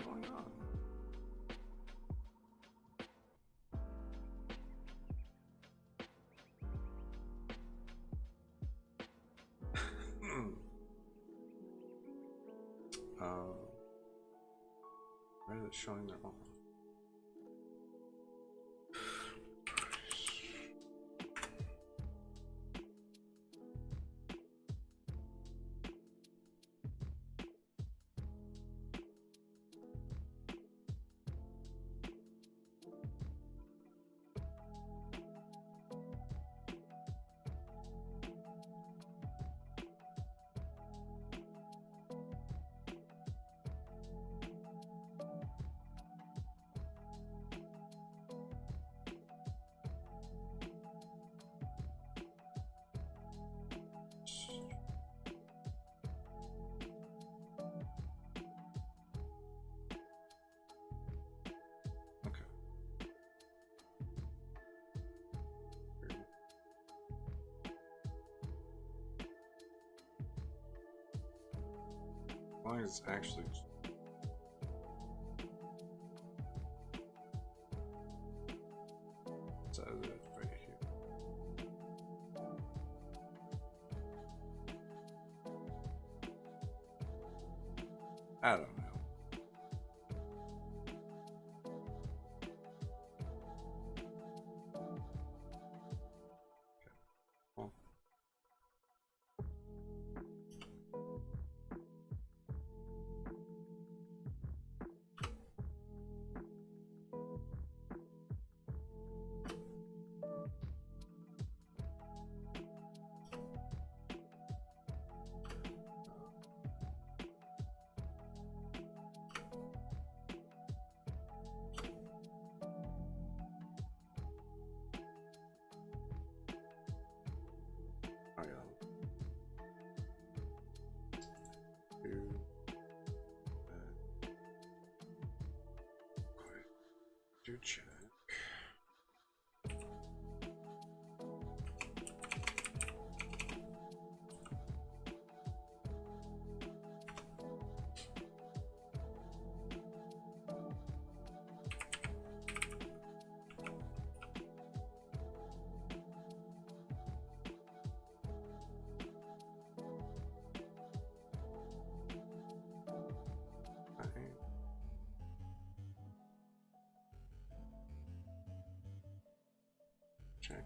going on? Why is it showing their own? Why is actually says it right here? I don't know. Do check. Check.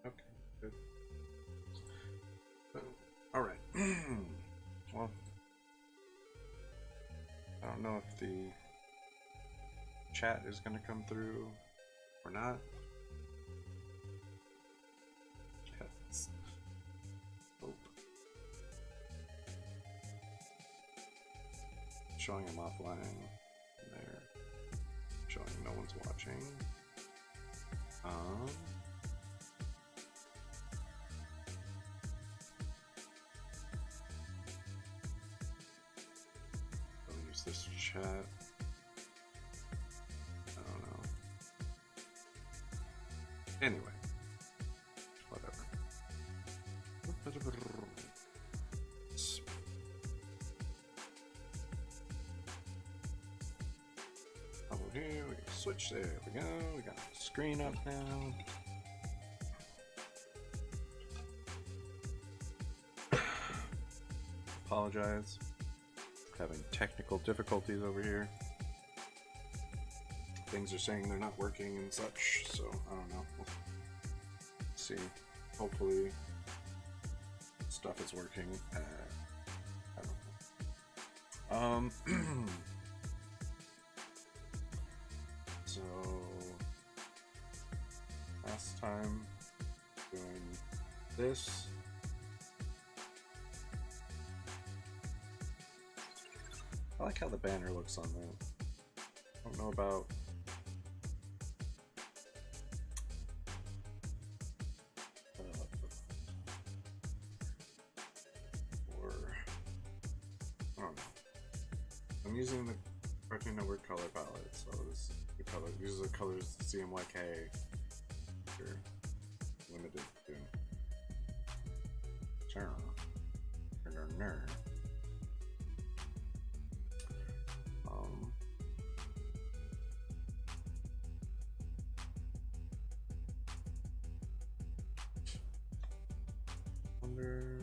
Okay, good. All right. Well, I don't know if the chat is going to come through or not. Yes. Oh. Showing him offline. There. Showing no one's watching. I'll use this chat. I don't know. Anyway, whatever. Here we can switch. There we go. We got the screen up now. Apologize. Having technical difficulties over here. Things are saying they're not working and such, so I don't know. We'll see. Hopefully, stuff is working. I don't know. So last time doing this. I like how the banner looks on that. I don't know about or I don't know. I'm using the Cartoon Network color palette, so this color. These are the colors CMYK are limited to. Sure. Ner. Wonder.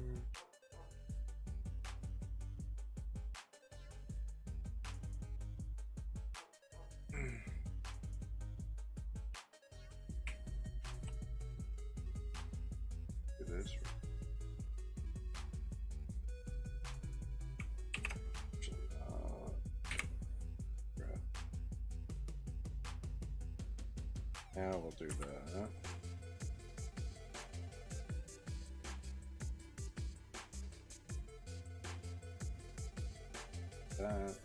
It is. Yeah, we'll do that. That.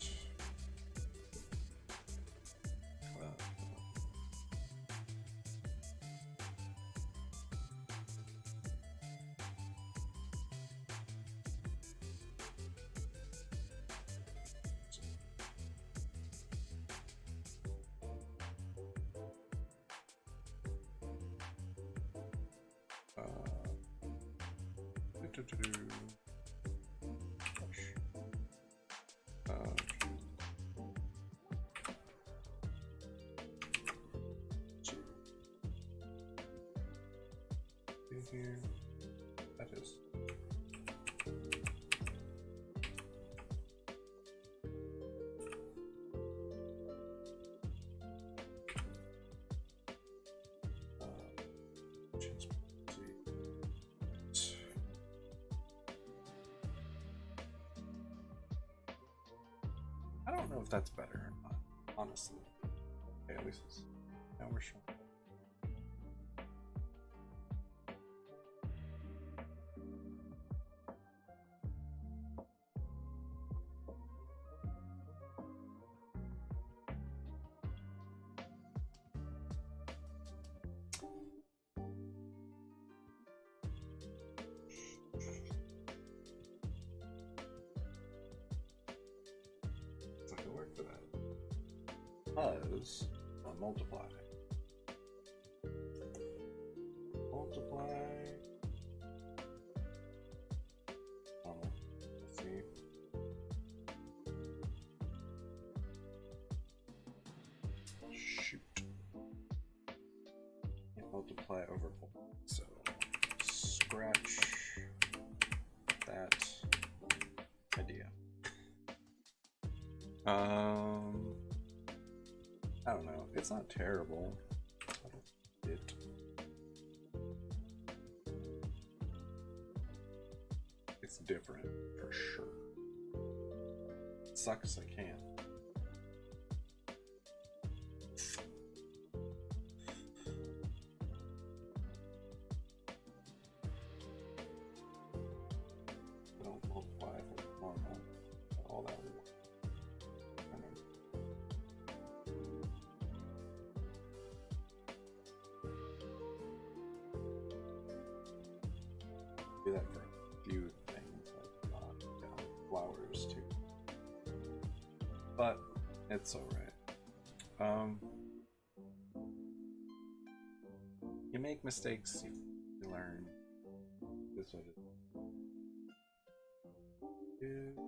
Here, that is. I don't know if that's better or not, honestly. Okay, at least it's, now we're showing. For that. Because multiply. Let's see. Shoot. Can't multiply over 4. So scratch that idea. I don't know. It's not terrible. It's different for sure. It sucks I can't. I don't multiply for normal. All that. Do that for a few things, like flowers too. But it's alright. You make mistakes, you learn. This is what it is.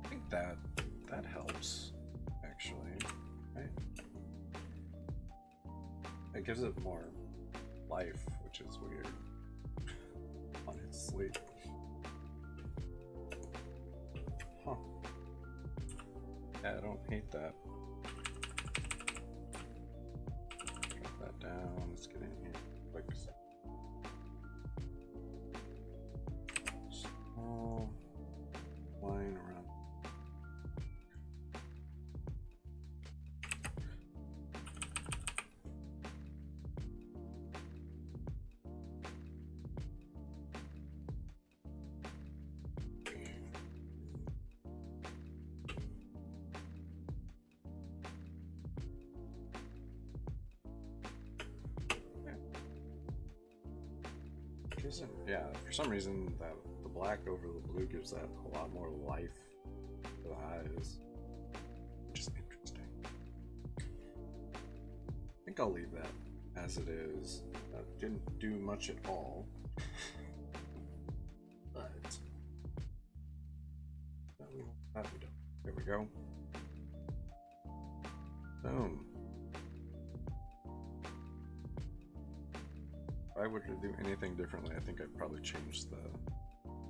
I think that helps actually, right? It gives it more life, which is weird. Honestly. Huh. Yeah, I don't hate that. Drop that down. Let's get in here quick. Small line around. isn't, yeah, for some reason that the black over the blue gives that a lot more life to the eyes. Which is interesting. I think I'll leave that as it is. Didn't do much at all. But that we don't. There we go. Boom. If I were to do anything differently, I think I'd probably change the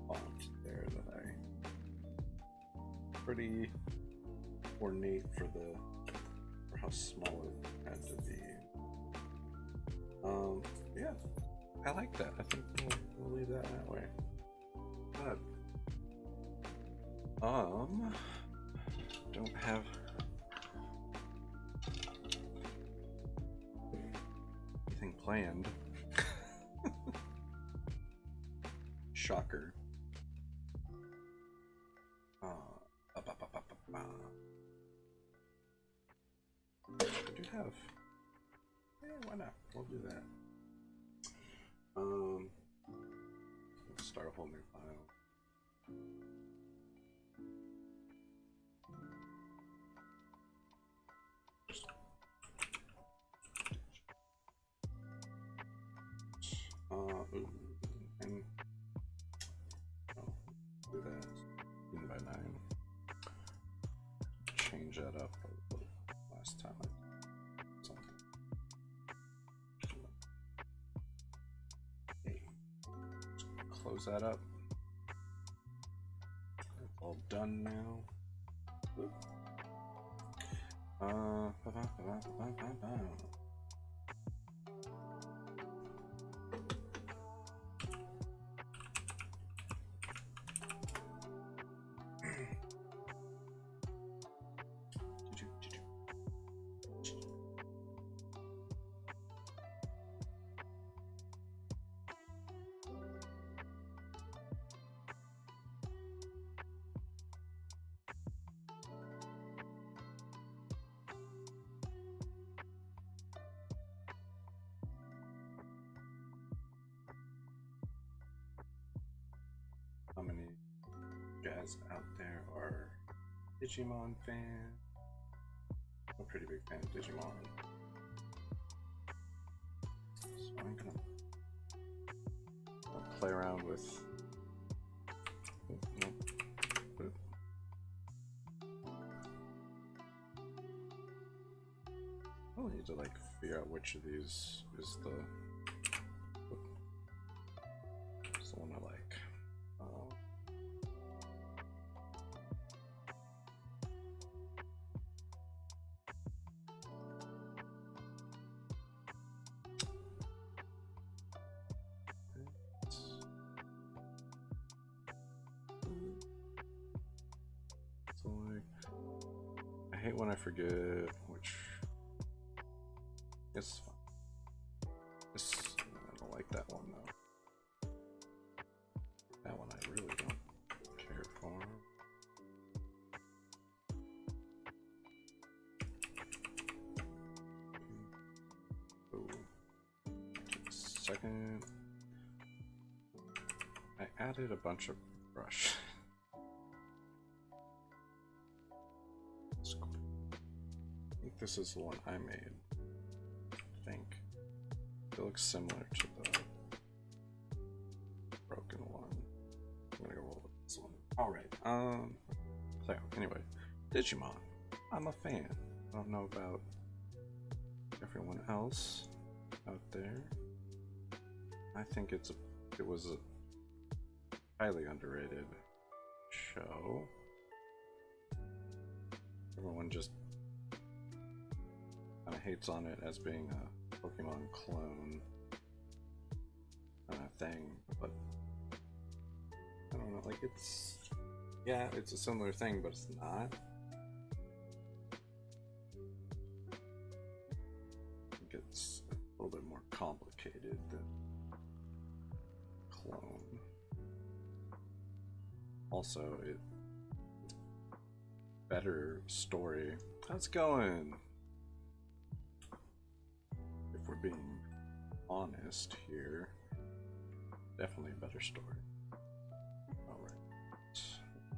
font there that I pretty ornate for how small it had to be. Yeah, I like that. I think we'll leave that way. But don't have anything planned. Shocker. I do have. Yeah, why not? We'll do that. Let's start a whole new file. And do that 15 by 9. Change that up a little last time I did something. Okay. Close that up. It's all done now. How many guys out there are Digimon fans? I'm a pretty big fan of Digimon. So I'm gonna play around with. I need to like figure out which of these is the one I like. So like, I hate when I forget which. It's fine. I don't like that one though. That one I really don't care for. Oh, take a second. I added a bunch of brush. I think this is the one I made. I think it looks similar to the broken one. I'm gonna go roll with this one. Alright, so anyway, Digimon. I'm a fan. I don't know about everyone else out there. I think it was a highly underrated show. Everyone just kind of hates on it as being a Pokemon clone kind of thing, but I don't know, like yeah, it's a similar thing, but it's not. I think it's a little bit more complicated than clone. Also, better story. How's it going? If we're being honest here, Definitely a better story. Alright.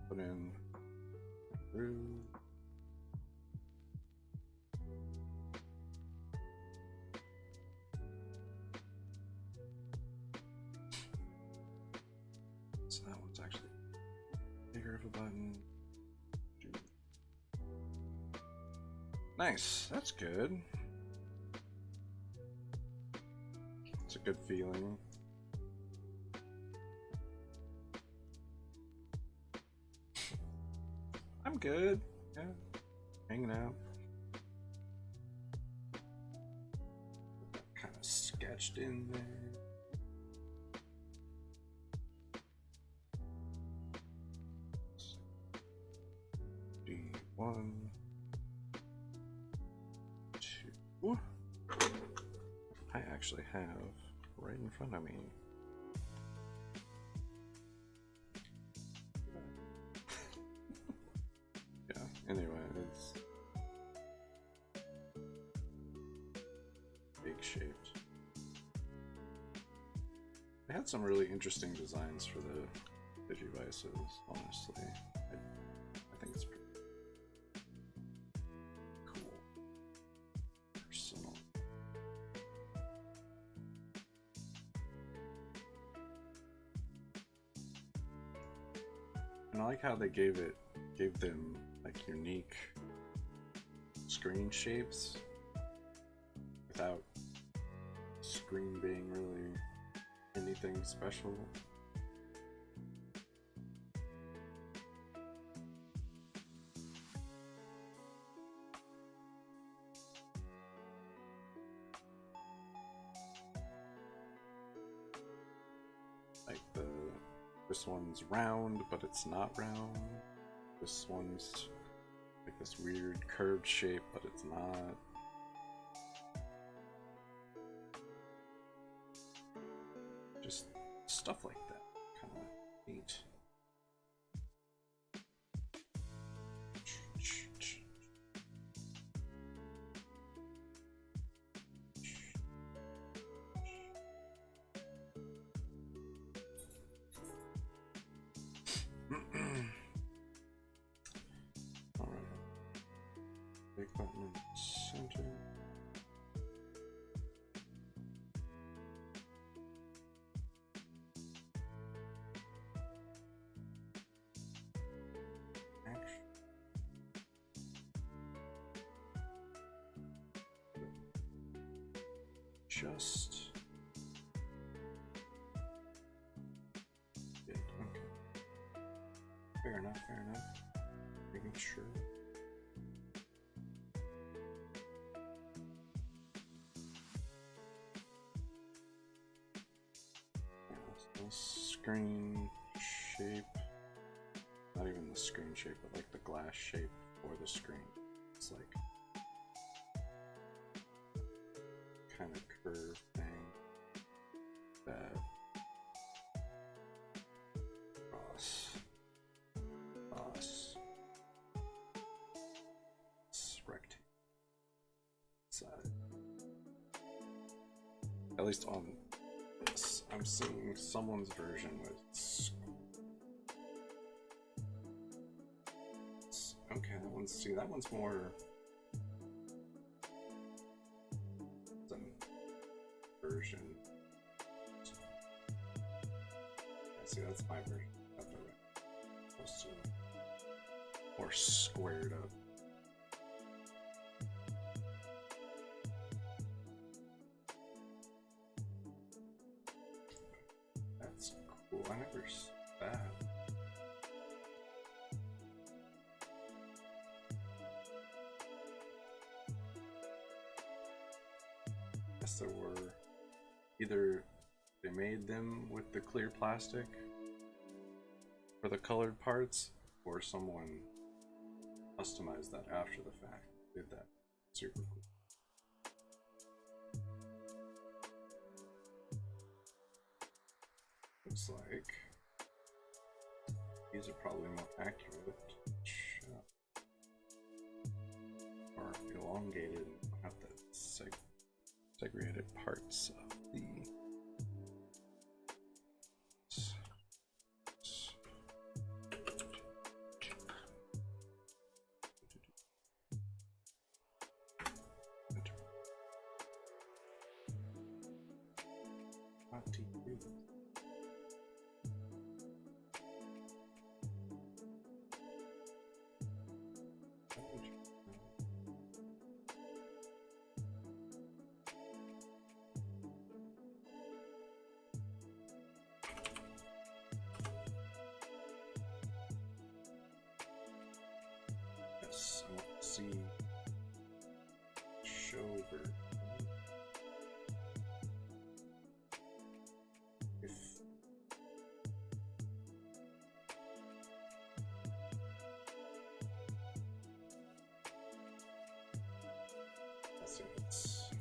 Put in through. So that one's actually bigger of a button. Nice, that's good. It's a good feeling. I'm good. Yeah, hanging out. Kind of sketched in there. D1, 2. I actually have right in front of me. Yeah, anyway, it's big shaped. They had some really interesting designs for the Digivices, honestly. I think it's pretty cool. Personal. And I like how they gave them like unique screen shapes without screen being really anything special. Like this one's round, but it's not round. This one's like this weird curved shape, but it's not. Just stuff like that, kind of neat. Big button in the center. Action. Just. Yeah, okay. Fair enough, fair enough. Making sure. Screen shape, not even the screen shape, but like the glass shape for the screen. It's like kind of curved thing that cross it's rectangle side. At least on this, I'm seeing someone's version with. Okay, that one's, see, that one's more than version. Yeah, see, that's my version. That's supposed to more squared up. That's cool. I never saw that. There were either they made them with the clear plastic for the colored parts, or someone customized that after the fact. Did that super cool. Looks like these are probably more accurate or elongated and don't have the segregated parts of the else. I want to see show version. If let's see what's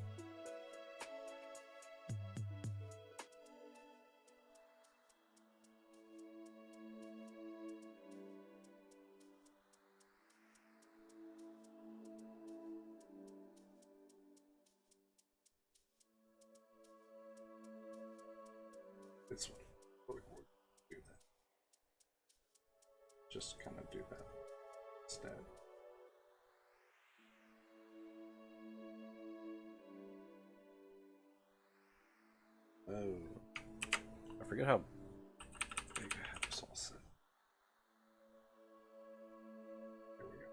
this one. Really would do that. Just kind of do that instead. Oh, I forget how big I have this all set. There we go.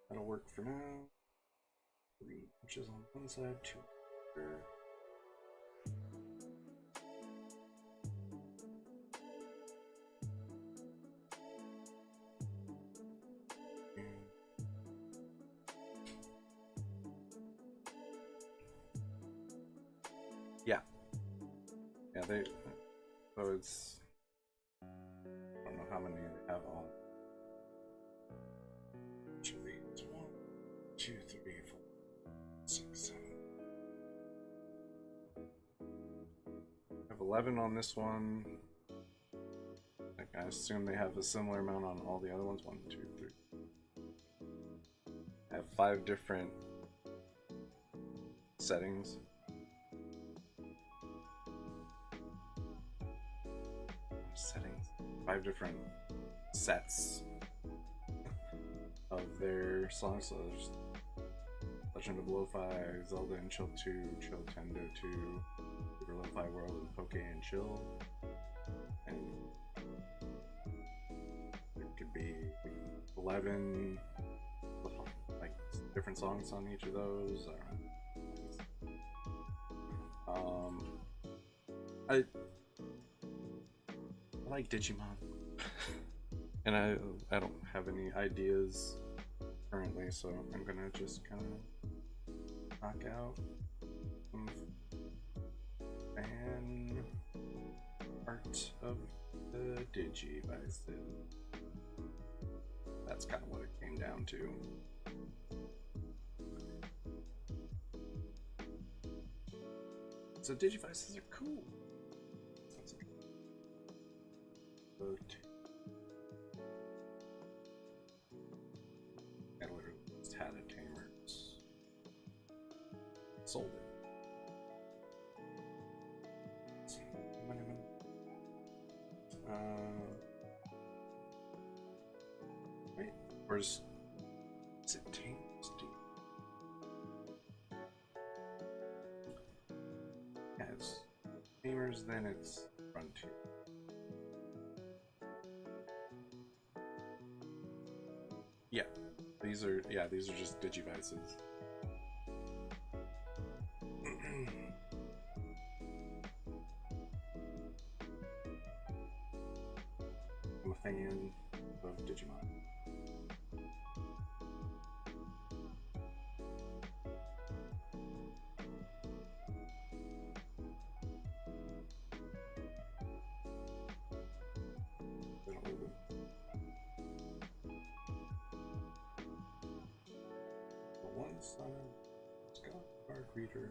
That'll work for now. 3 inches on one side, 2 here. Yeah, so it's, I don't know how many they have on each of these. 1, 2, 3, 4, 6, 7. I have 11 on this one. Like, I assume they have a similar amount on all the other ones. 1, 2, 3. I have 5 different settings. Settings. 5 different sets of their songs. So there's Legend of Lofi, Zelda and Chill 2, Chilltendo 2, Super Lofi World, and Poke and Chill. And there could be 11 like different songs on each of those. I like Digimon, and I don't have any ideas currently, so I'm gonna just kind of knock out some fan art of the Digivices. That's kind of what it came down to. So Digivices are cool. I literally just had a tamer. Sold it. Wait, where's is it tamed? Yeah, it's tamers, then it's frontier. Yeah, these are just Digivices. I'm a fan of Digimon. Scott Card Reader.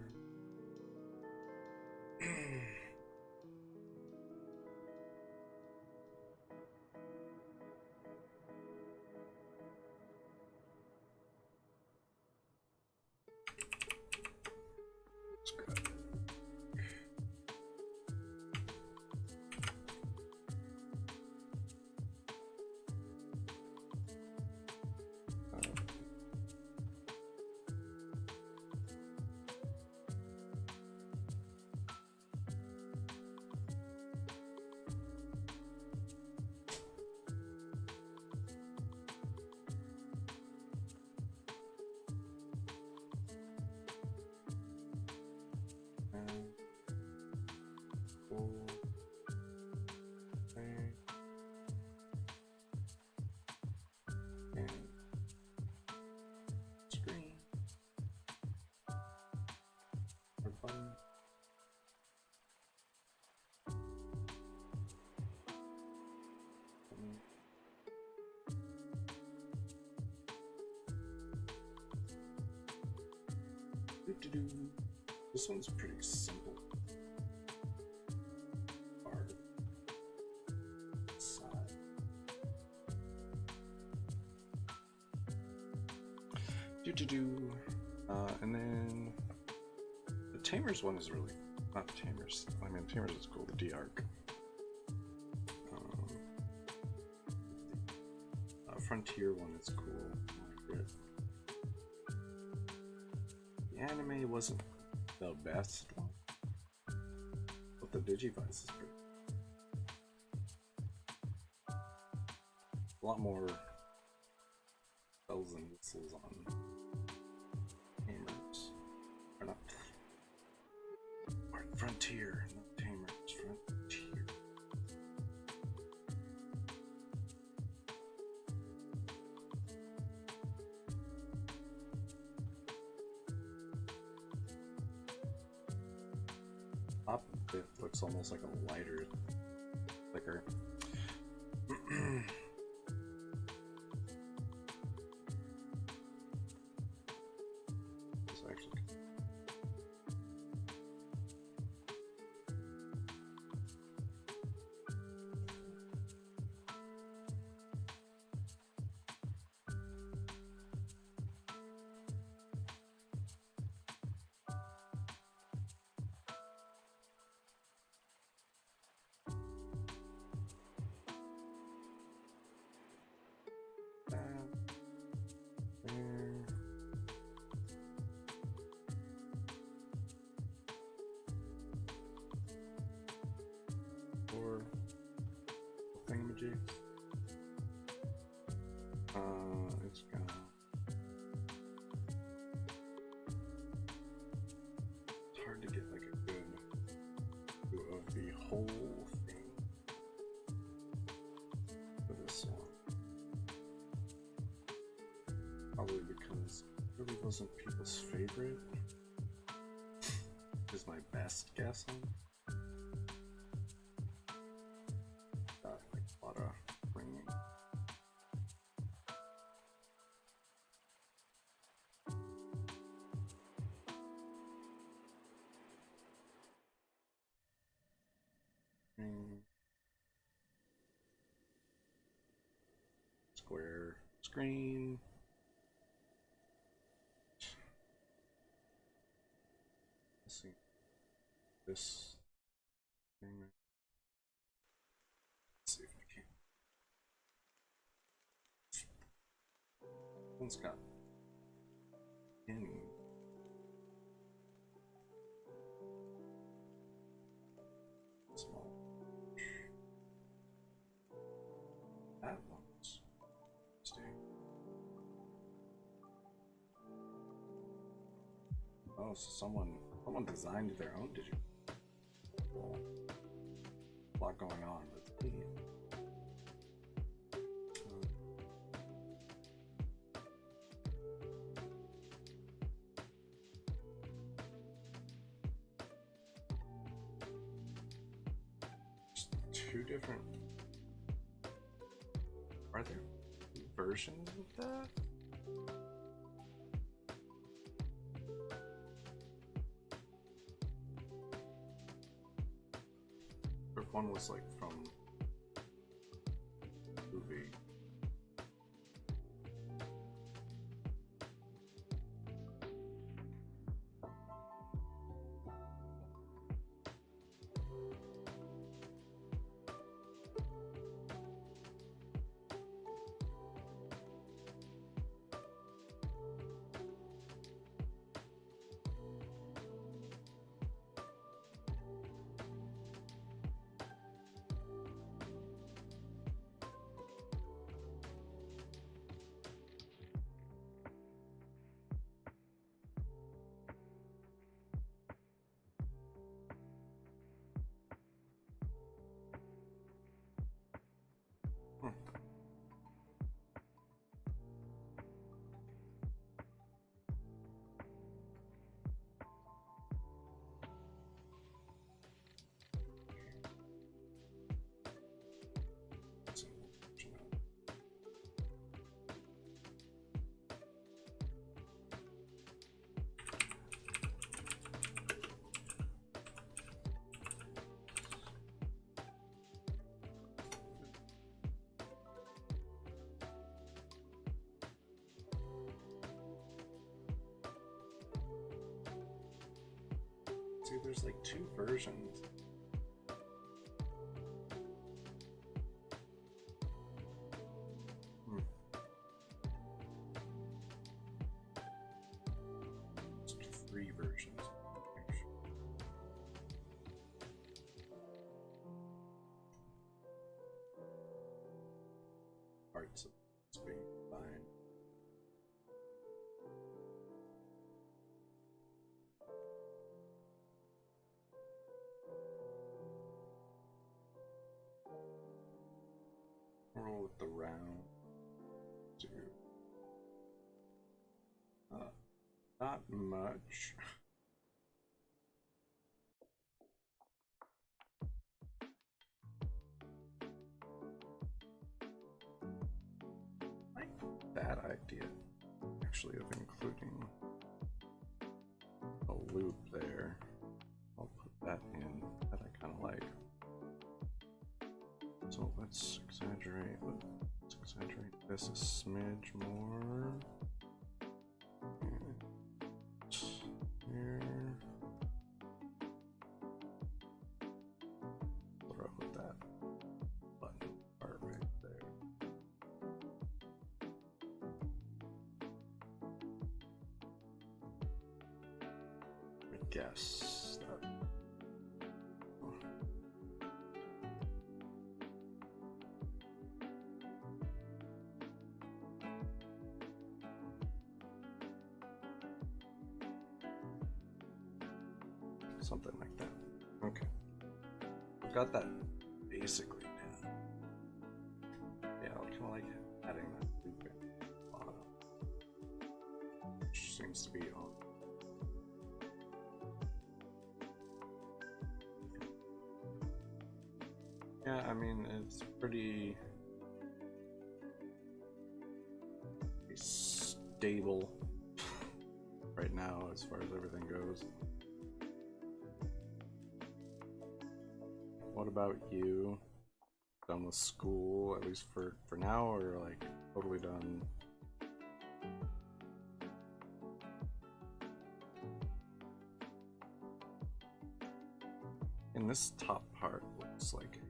This one's pretty simple. Hard. Side. And then the Tamers one is really not Tamers. I mean, Tamers is cool. The D-Arc. Frontier one is cool. I like it. The anime wasn't the best one, but the Digivice is pretty. A lot more bells and whistles on Tamers. Or not. Or Frontier, not Tamers. Frontier. Top of it looks almost like a lighter flicker. Or thingamajigs. It's gonna. It's hard to get like a good view of the whole thing for this one. Probably because it really wasn't people's favorite. Is my best guess on. Square screen. Let's see this thing. Let's see if I can. One's got any. Small. That one's staying. Oh, so someone designed their own Digimon. Well, a lot going on with the two different. Are there versions of that? Or if one was like from movie. there's like 2 versions. Just 3 versions. Parts of it's being fine. Roll with the round. Not much. I like that idea, actually, of including a loop there. I'll put that in. That I kind of like. So let's exaggerate. Let's exaggerate this a smidge more. Here. What do I put that button part right there? I guess that. Something like that. Okay. I've got that basically down. Yeah, I kind of like adding that loop at the bottom, which seems to be on. Yeah, I mean, it's pretty stable right now as far as everything goes. What about you? Done with school, at least for now, or like totally done? And this top part looks like an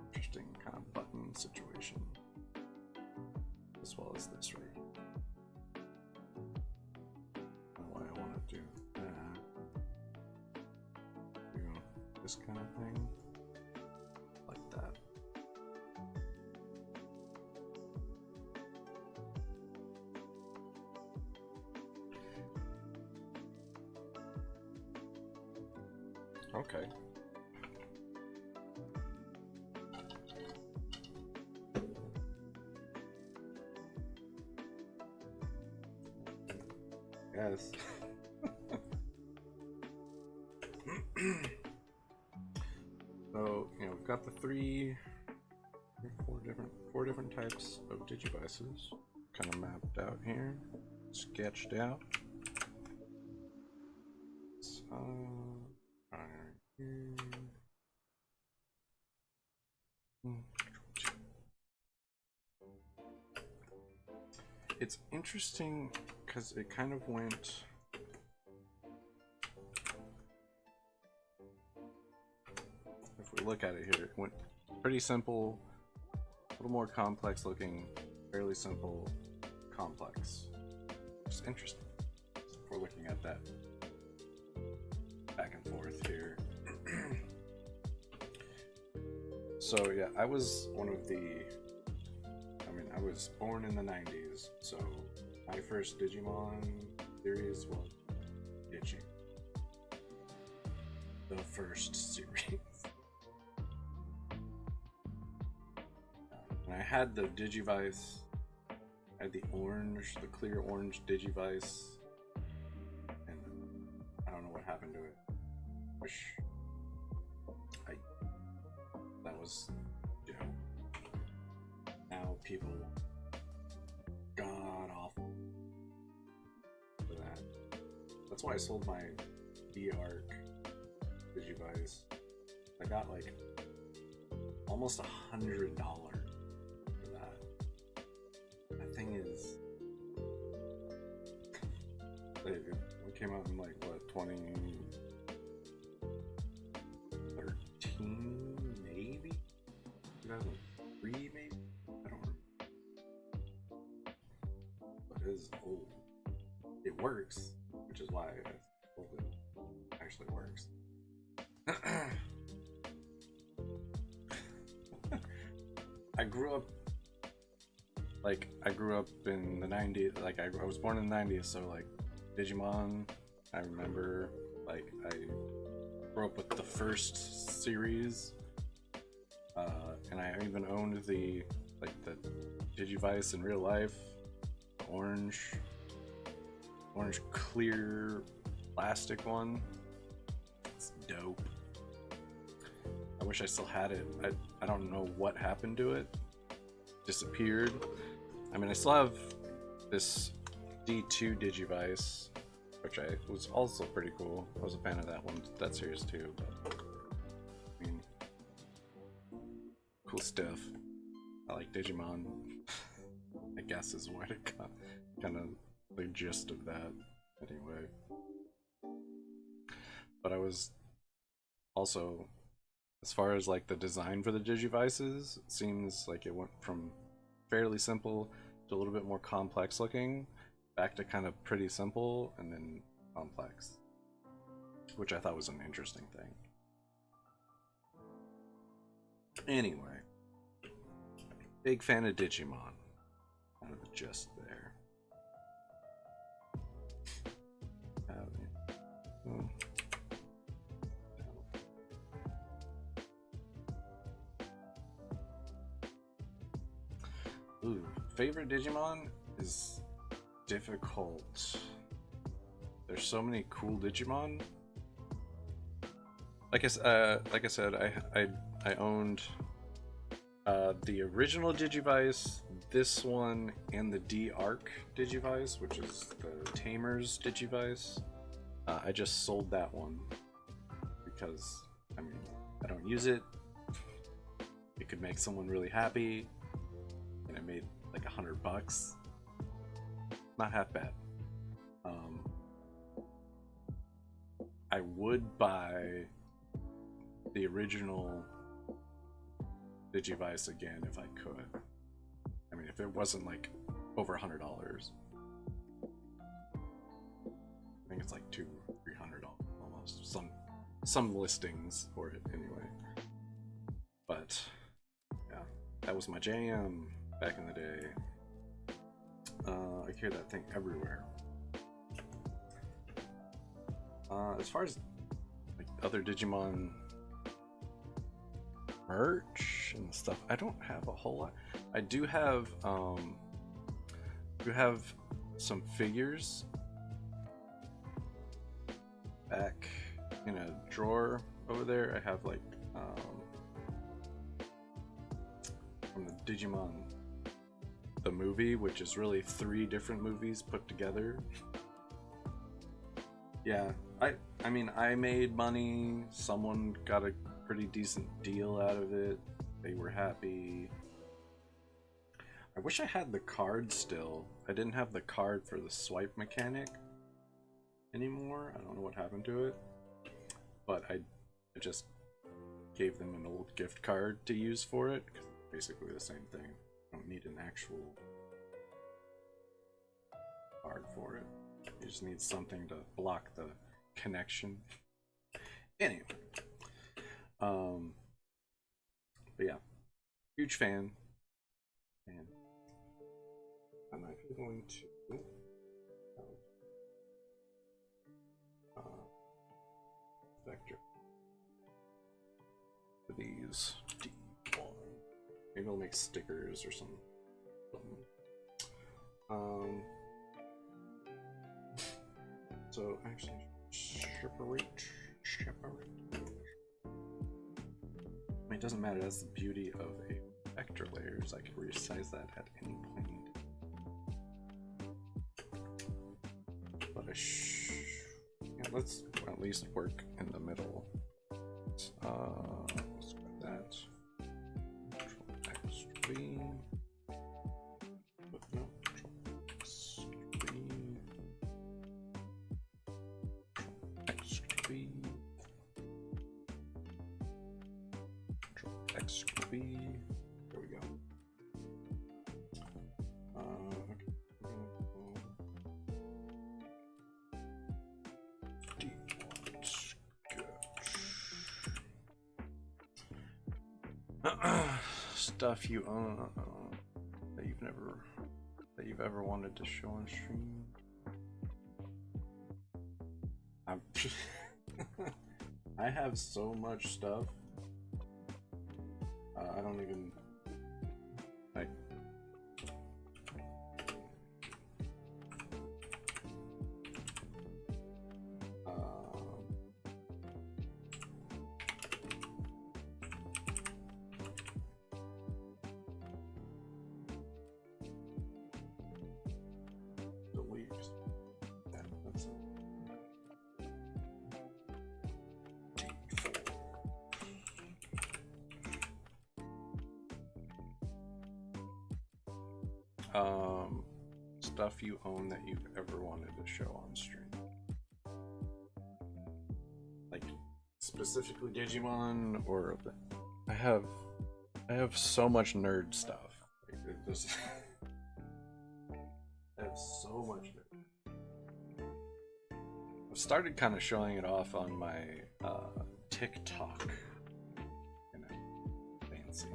interesting kind of button situation, as well as this right here. I don't know why I want to do that. Do this kind of thing. Like that. Okay. Yes. So, you know, we've got the four different types of digivices kind of mapped out here, sketched out. So, right here. It's interesting because it kind of went. If we look at it here, it went pretty simple, a little more complex looking, fairly simple, complex. It's interesting. If we're looking at that back and forth here. So yeah, I was one of the. I mean, I was born in the 90s, so my first Digimon series was Digi. The first series. And I had the Digivice, I had the clear orange Digivice, and I don't know what happened to it. That was, you know, now people god awful for that. That's why I sold my D-Arc Digivice. I got like almost $100 for that. That thing is. It came out in like what, 20 is old. It works, which is why I told it actually works. I grew up in the 90s. Like I was born in the 90s, so like Digimon, I remember. Like I grew up with the first series, and I even owned the Digivice in real life, the orange clear plastic one. It's dope. I wish I still had it. I don't know what happened to it. Disappeared. I mean, I still have this D2 Digivice, which was also pretty cool. I was a fan of that series too. But I mean, cool stuff. I like Digimon. I guess is what it got. Kind of the gist of that, anyway. But I was also, as far as like the design for the Digivices, it seems like it went from fairly simple to a little bit more complex looking, back to kind of pretty simple, and then complex, which I thought was an interesting thing. Anyway, big fan of Digimon. Kind of the gist there. Ooh, favorite Digimon is difficult. There's so many cool Digimon. Like I said, I owned the original Digivice, this one, and the D-Arc Digivice, which is the Tamer's Digivice. I just sold that one because, I mean, I don't use it. It could make someone really happy, and I made like $100. Not half bad. I would buy the original Digivice again if I could. I mean, if it wasn't like over $100. I think it's like $200-300 almost. Some listings for it anyway. But yeah, that was my jam back in the day. I hear that thing everywhere. As far as like other Digimon merch and stuff, I don't have a whole lot. I do have some figures back in a drawer over there. I have like from the Digimon the movie, which is really 3 different movies put together. Yeah, I mean, I made money. Someone got a pretty decent deal out of it. They were happy. I wish I had the card still. I didn't have the card for the swipe mechanic anymore. I don't know what happened to it. But I just gave them an old gift card to use for it, because it's basically the same thing. I don't need an actual card for it. You just need something to block the connection. Anyway. But yeah. Huge fan. And I'm actually going to vector for these D1. Maybe I'll make stickers or something. So actually, separate. I mean, it doesn't matter. That's the beauty of a vector layer, is I can resize that at any point. But yeah, let's at least work in the middle. Let's grab that. Control X V. No, Control X V. Control X V. There we go. Okay. stuff you own that you've ever wanted to show on stream. I have so much stuff. I don't even like. Stuff you own that you've ever wanted to show on stream. Like specifically Digimon, or I have so much nerd stuff. Like, I have so much nerd. I've started kind of showing it off on my TikTok. You know, fancy.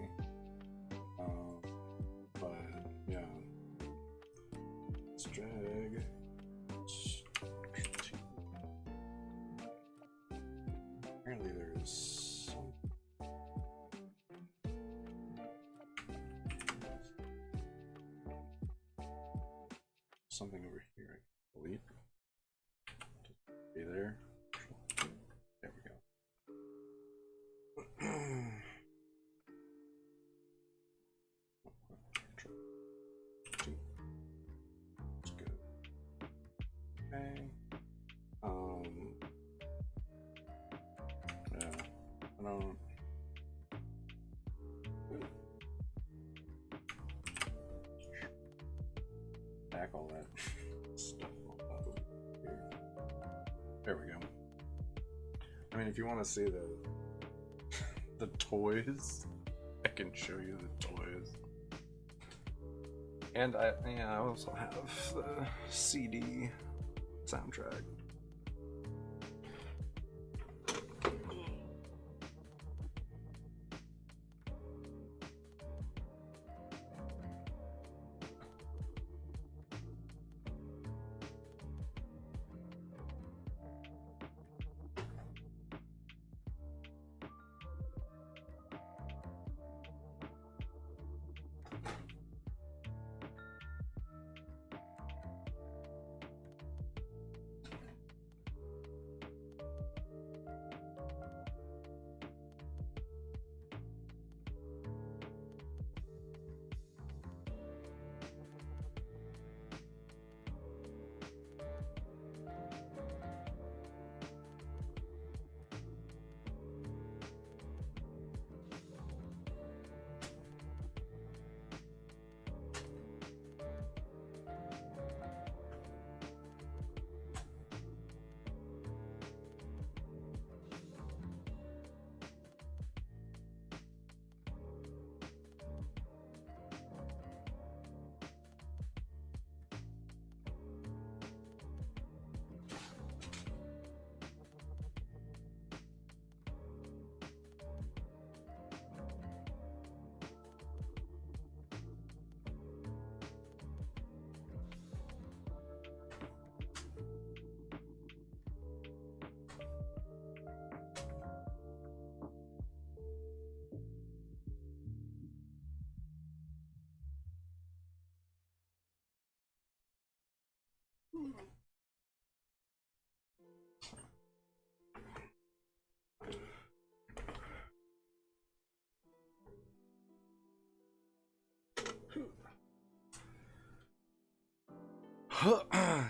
But yeah. Drag. Apparently there's something over here, I believe. Be there. There we go. Okay. Yeah, I don't. Back all that stuff on top of here. There we go. I mean, if you want to see the toys, I can show you the toys. And I also have the CD soundtrack.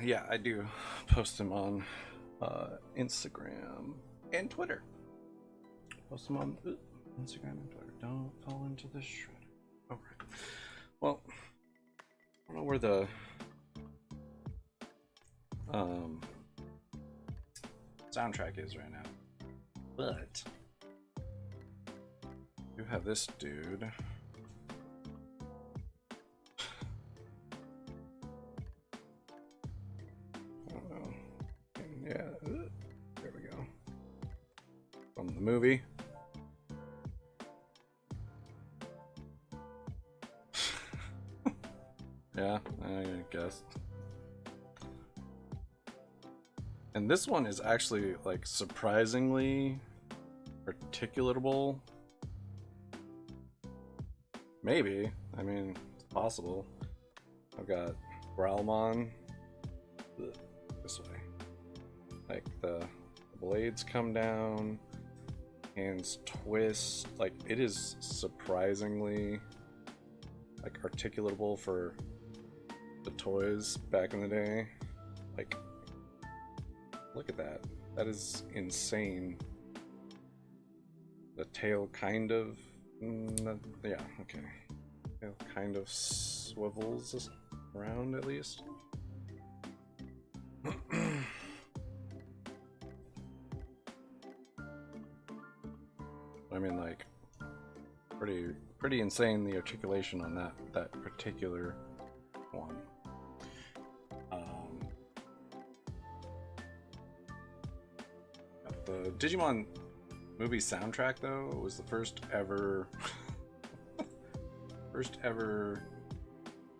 Yeah, I do post them on Instagram and Twitter. Post them on Instagram and Twitter. Don't fall into the shredder. All right. Well, I don't know where the soundtrack is right now, but you have this dude. Yeah, there we go. From the movie. Yeah, I guess. And this one is actually like surprisingly articulatable. Maybe. I mean, it's possible. I've got Growlmon this way. Like the blades come down, hands twist. Like it is surprisingly like articulatable for the toys back in the day. Like, look at that. That is insane. The tail kind of, yeah, okay. Tail kind of swivels around at least. I mean, like, pretty insane the articulation on that particular one. The Digimon movie soundtrack though was the first ever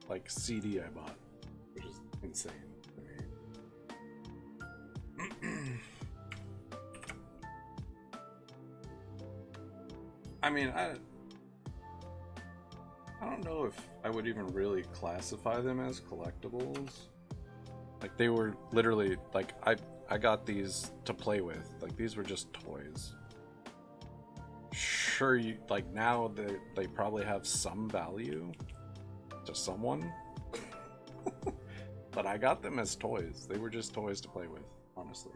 like CD I bought, which is insane to me. I mean, I don't know if I would even really classify them as collectibles. Like they were literally like I got these to play with. Like these were just toys. Sure, you like now they probably have some value to someone, but I got them as toys. They were just toys to play with, honestly.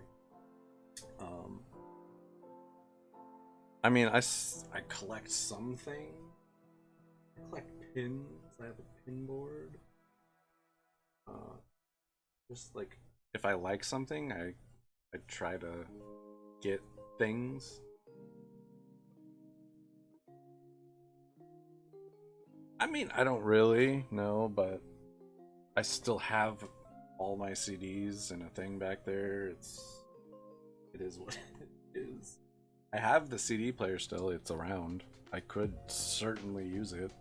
I mean, I collect something. I collect pins. I have a pin board. Just like if I like something, I try to get things. I mean, I don't really know, but I still have all my CDs and a thing back there. It is what it is. I have the CD player still. It's around. I could certainly use it.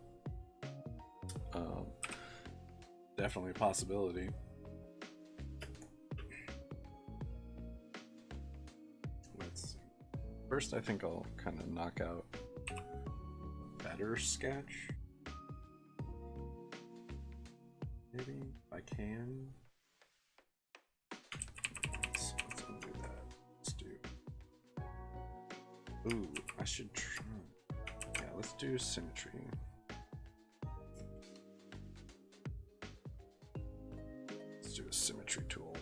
Definitely a possibility. Let's see. First, I think I'll kind of knock out a better sketch. Maybe if I can. Let's undo that. Let's do. Ooh, I should try. Yeah, let's do symmetry. Let's do a symmetry tool.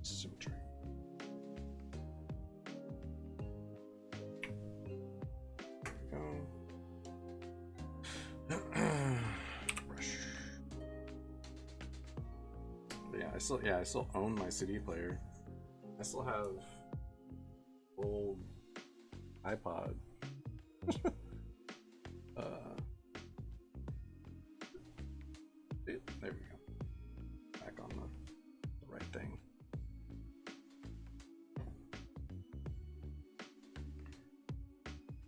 Symmetry. There we go. Brush. But yeah, I still own my CD player. I still have old iPod. There we go. Back on the right thing.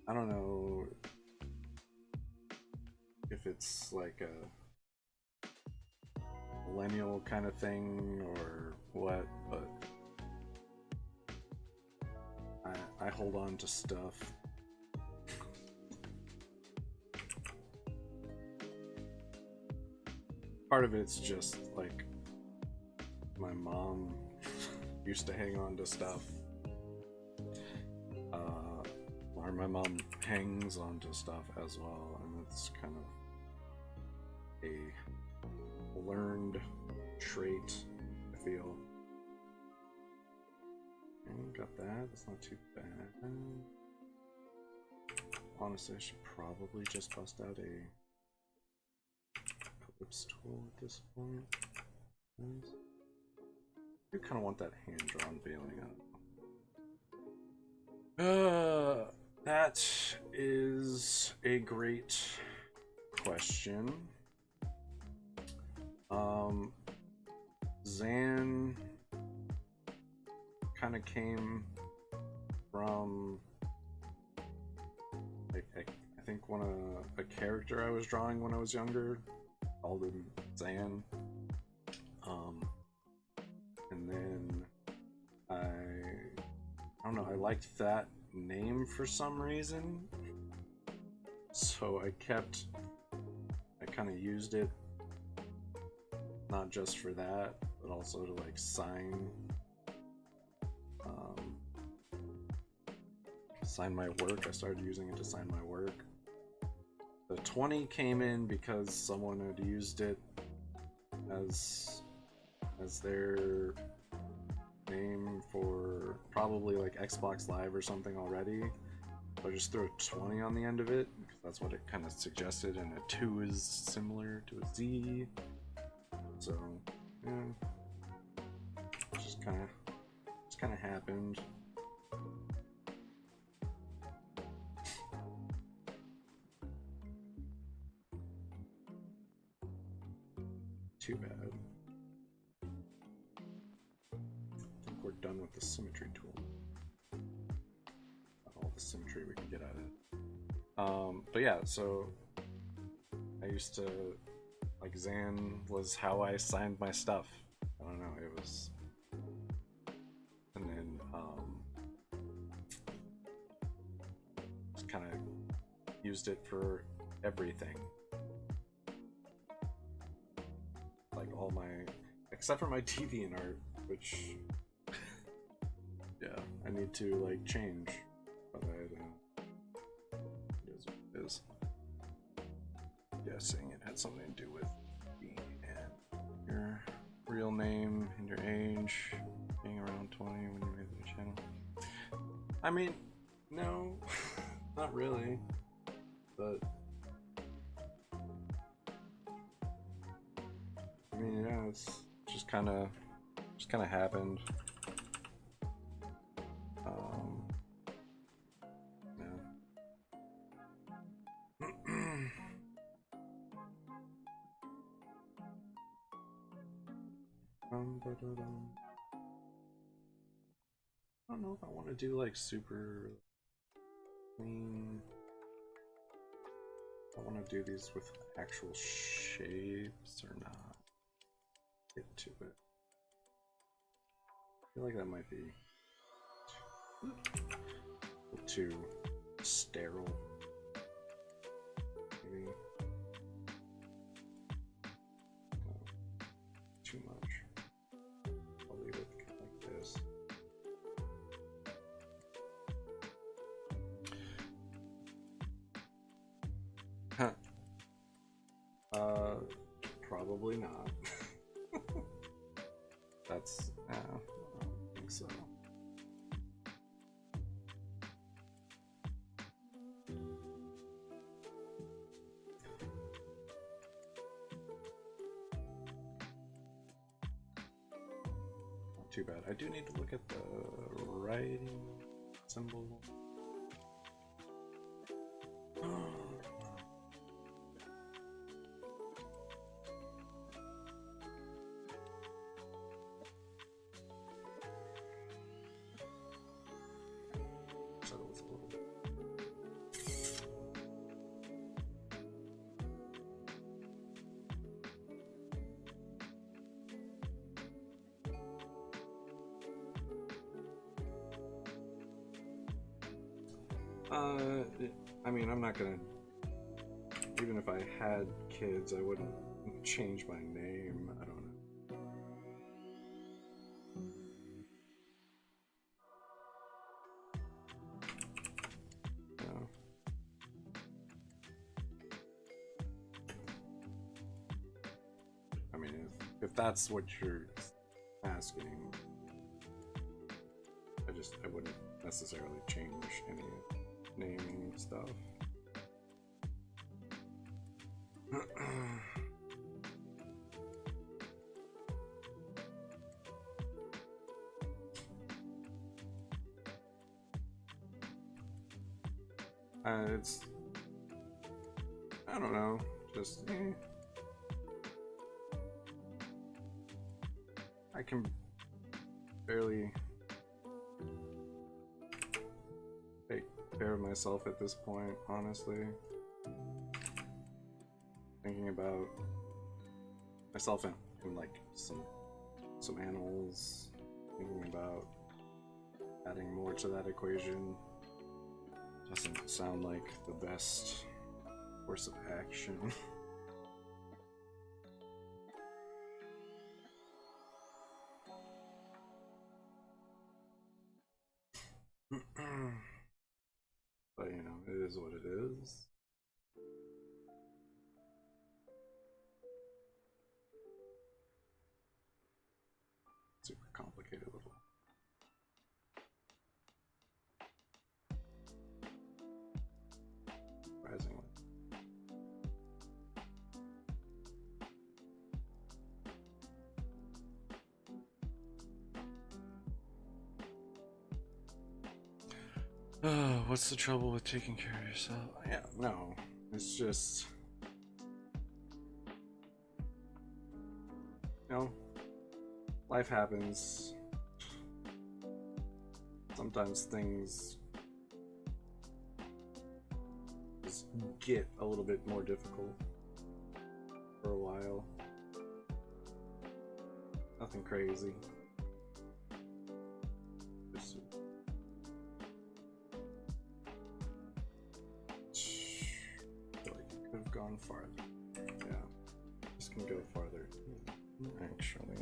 I don't know if it's like a millennial kind of thing or what, but I hold on to stuff. Part of it's just like my mom used to hang on to stuff. Or my mom hangs on to stuff as well, and it's kind of a learned trait, I feel. And got that. That's not too bad. Honestly, I should probably just bust out a ellipse tool at this point. I kind of want that hand-drawn feeling. That is a great question. Zann kind of came from, I think a character I was drawing when I was younger, called him Zann. And then I don't know, I liked that name for some reason, so I kind of used it, not just for that, but also to like sign my work. I started using it to sign my work. The 20 came in because someone had used it as their name for probably like Xbox Live or something already. So I just threw a 20 on the end of it because that's what it kind of suggested, and a 2 is similar to a Z. So yeah, it just kind of happened. Too bad. I think we're done with the symmetry tool. All the symmetry we can get out of it. But yeah, so I used to, like, Zann was how I signed my stuff. I don't know, it was, and then just kind of used it for everything. Like all my, except for my deviant art, which yeah, I need to like change, but it is what it is. Guessing it had something to do with being and your real name and your age, being around 20 when you made the channel. I mean, no, not really, but I mean, yeah, it's just kind of happened. I don't know if I want to do like super clean. I want to do these with actual shapes or not. Get to it. I feel like that might be a little too sterile. Maybe too much. I'll leave it like this. Huh. Probably not. That's, I don't think so. Not too bad. I do need to look at the writing symbol. I mean, I'm not gonna, even if I had kids, I wouldn't change my name. I don't know. No. I mean, if that's what you're asking, I wouldn't necessarily change any naming stuff. It's, I don't know, just I can barely take care of myself at this point, honestly. thinking about myself and like some animals, thinking about adding more to that equation. Doesn't sound like the best course of action. But you know, it is what it is. Super complicated little. Surprisingly. Oh, what's the trouble with taking care of yourself? Yeah, no. It's just, you know, life happens. Sometimes things just get a little bit more difficult for a while. Nothing crazy. Just, I feel like it could have gone farther. Yeah, this can go farther. Actually.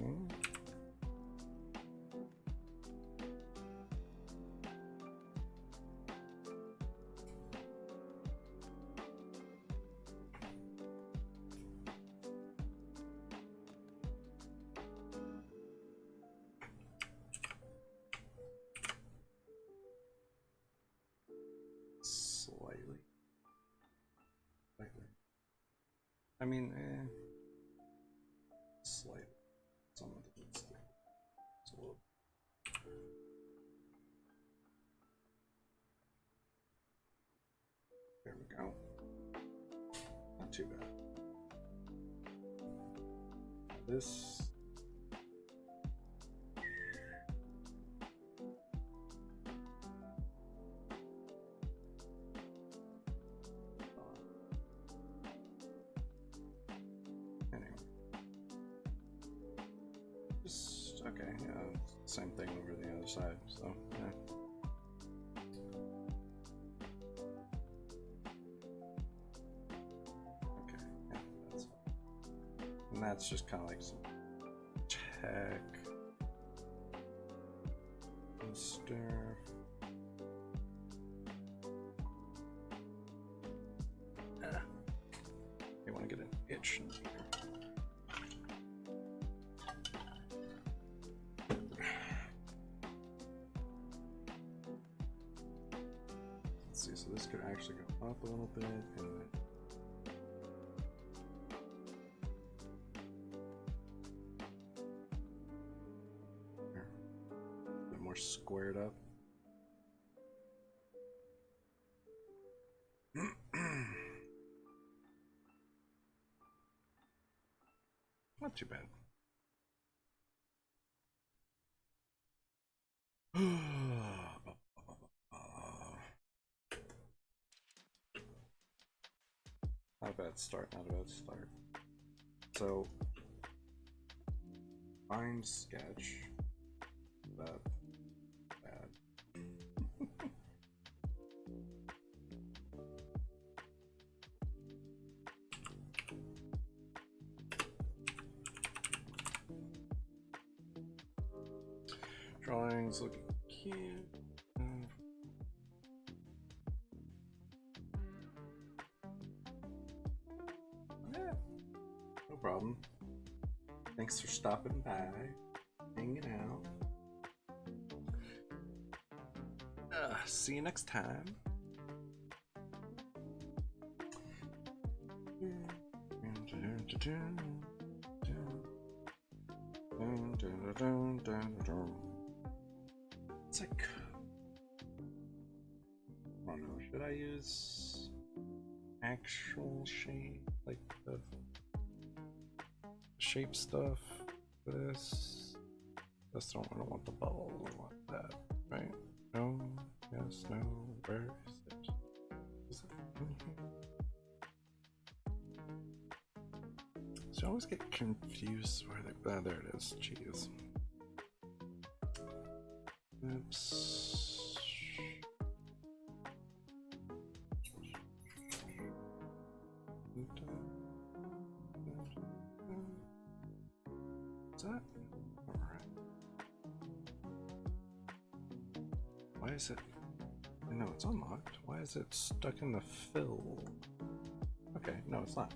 Slightly. I mean, slightly. Some of it's a little. There we go. Not too bad. This. Anyway. Just, okay, yeah, same thing over the other side, so, yeah. Okay, yeah, that's fine. And that's just kind of like some tech and stuff. You want to get an itch in here. Let's see, so this could actually go up a little bit and then a bit more squared up. Not too bad. Not a bad start, not a bad start. So, find sketch. That bad. Drawings looking cute. Yeah, no problem. Thanks for stopping by, hanging out. See you next time. It's like, I don't know, should I use actual shape, like the shape stuff for this? I don't want the bubble, I want that, right? No, yes, no, where is it? Is it in here? So I always get confused where they. Ah, there it is. Jeez. Oops. Is that? Alright. Why is it? No, it's unlocked. Why is it stuck in the fill? Okay, no, it's not.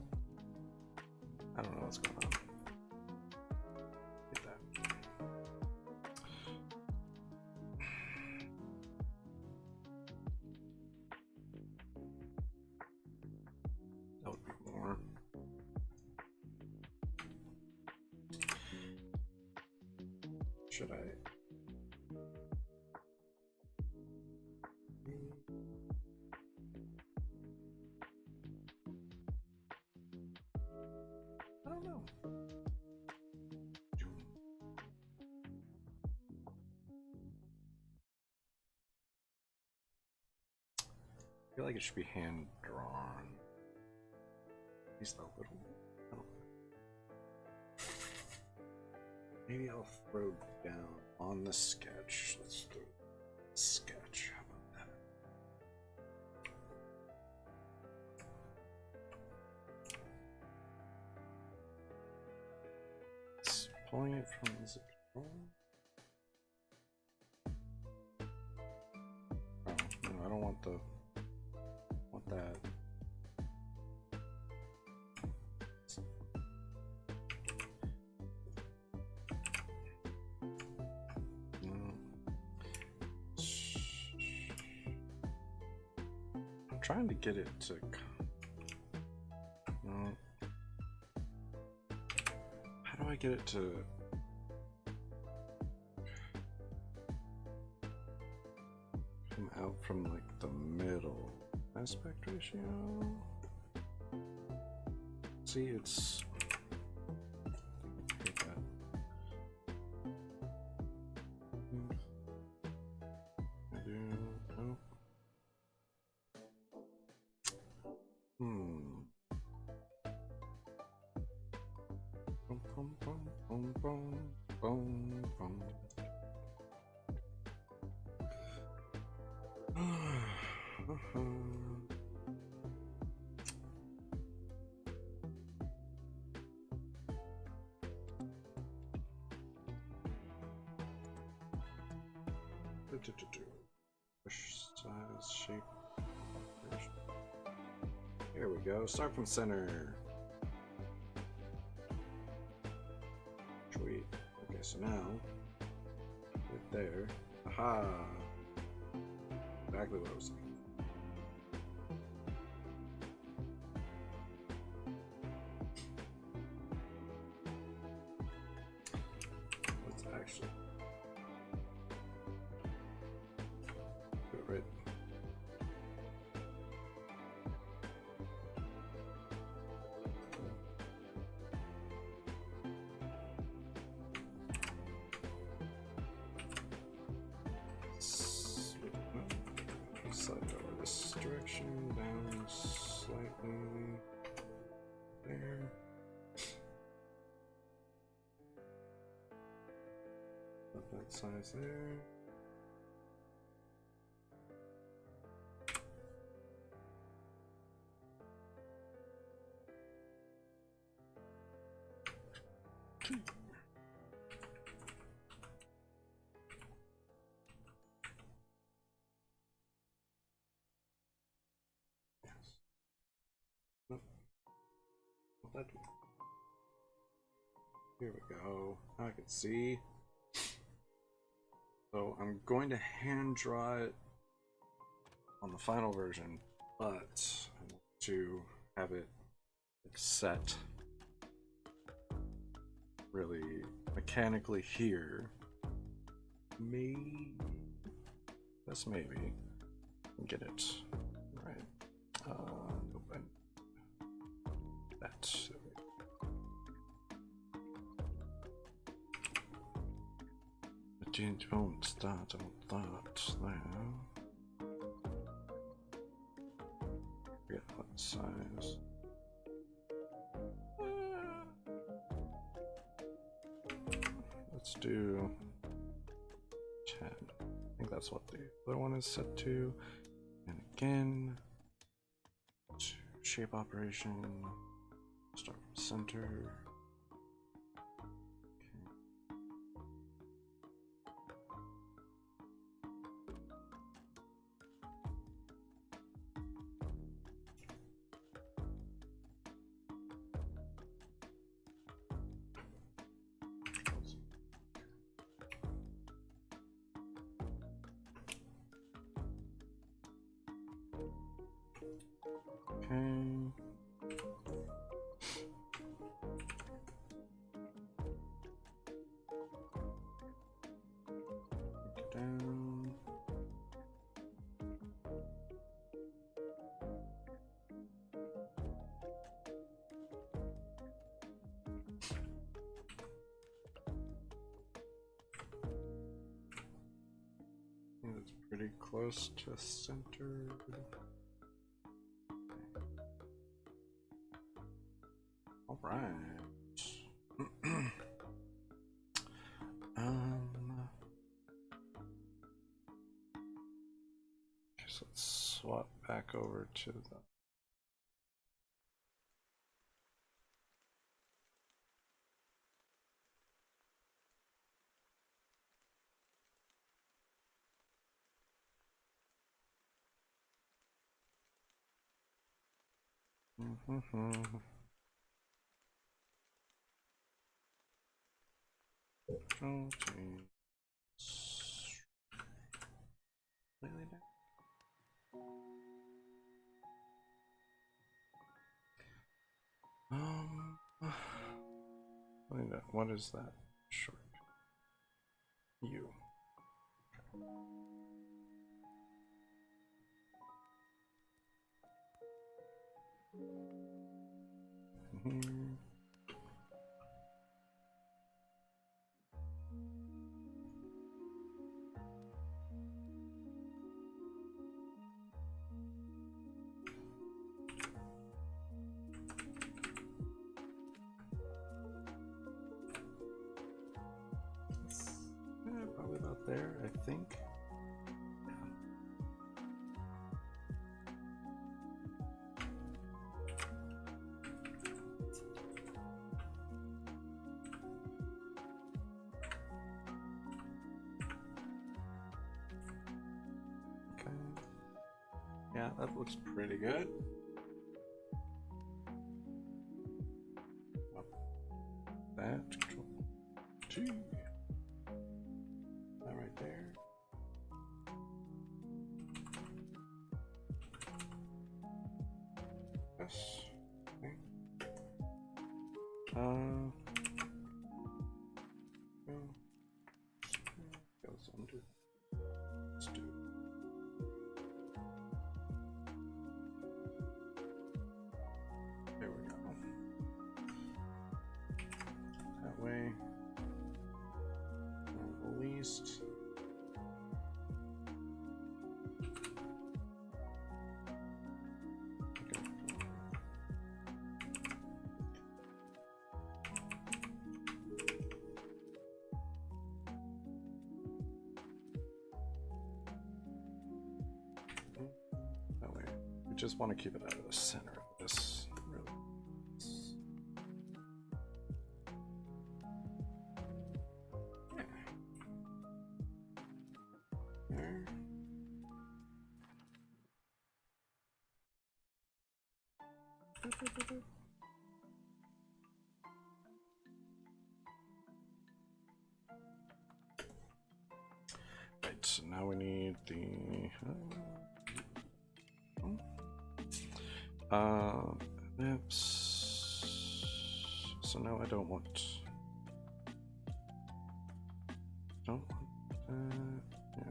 I don't know what's going on. Get that. That would be more. Should I? I don't know. I feel like it should be hand drawn. Just a little. I don't know. Maybe I'll throw down on the sketch. Let's do a sketch. How about that? It's pulling it from the zip control. Oh, no, I don't want the. Want that. I'm trying to get it to. No. How do I get it to? Come out from like the middle. Aspect ratio. See, it's. Hate that. I do. No. Boom, boom, boom, boom, boom, boom, boom. Push size, shape. Here we go. Start from center. Sweet. Okay, so now right there. Aha! Exactly what I was saying. Let's actually do it right. Slide it over this direction, down slightly there. Put that size there. Here we go. Now I can see. So I'm going to hand draw it on the final version, but I want to have it set really mechanically here. Maybe, just maybe, get it right. Open that. Don't start on that now. Forget what size. let's do 10. I think that's what the other one is set to. And again, shape operation, start from center. Down. That's pretty close to center. All right. So let's swap back over to the slightly down. What is that short? U. Probably about there, I think. Okay. Yeah, that looks pretty good. That control T. That right there. Yes. Okay. Goes under. Let's do. There we go. That way. Released. That way, we just want to keep it out of the center of this. Really. Yeah. There. Right, so now we need the maps. So now I don't want that. Yeah.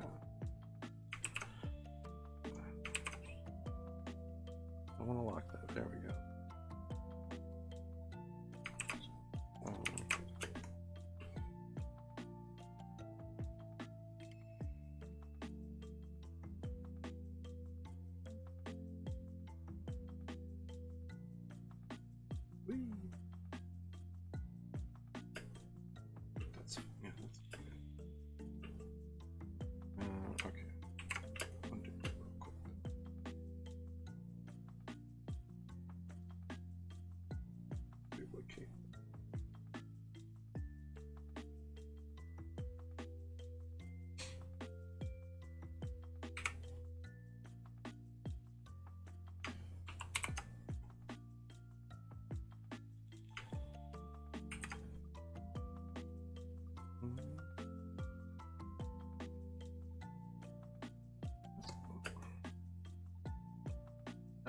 I want to lock that. There we go. That's, yeah,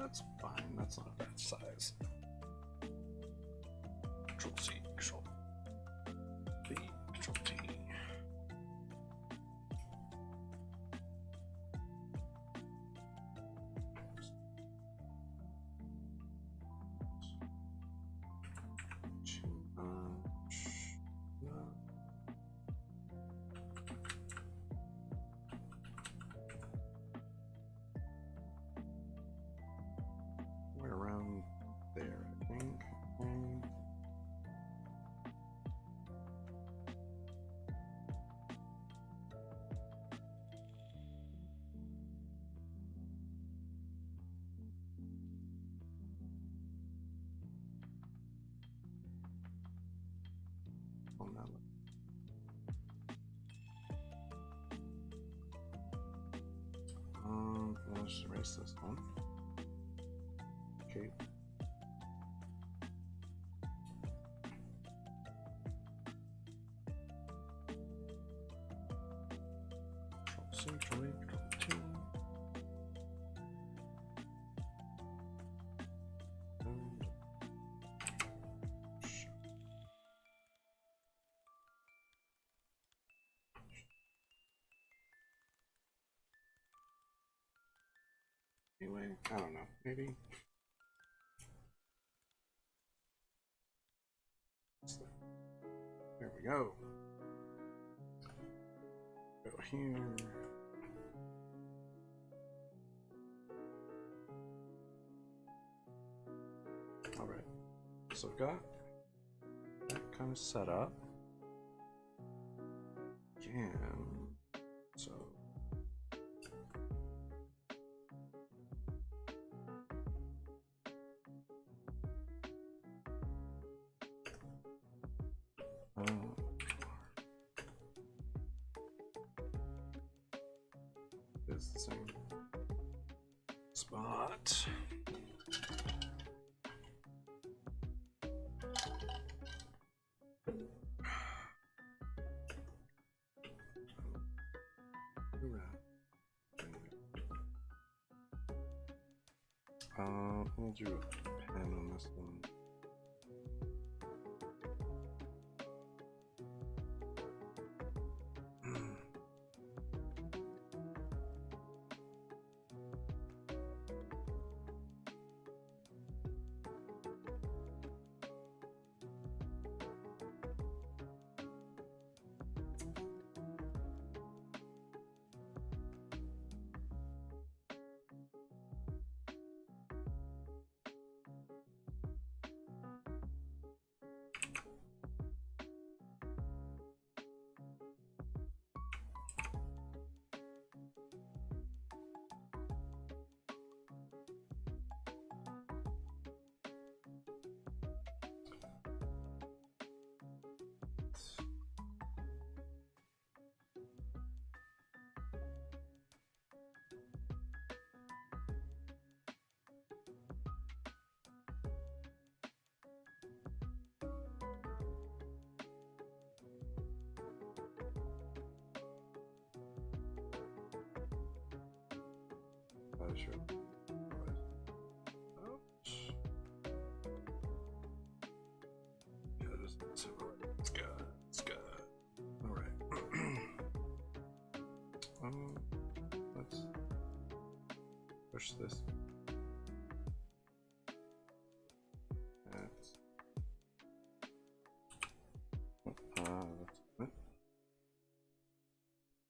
That's fine. That's not a bad size. Control C, Control V, Control T. We're around there, I think. Oh, no. Let's erase this one. Okay. Control C, Control A, Control T. Anyway, I don't know. Maybe. There we go. Go here. All right. So I've got that kind of set up. Again. So. It's the same spot. We'll do a pen on this one. Sure. Ouch. Yeah, it's good. It's good. All right. Let's push this. That's it.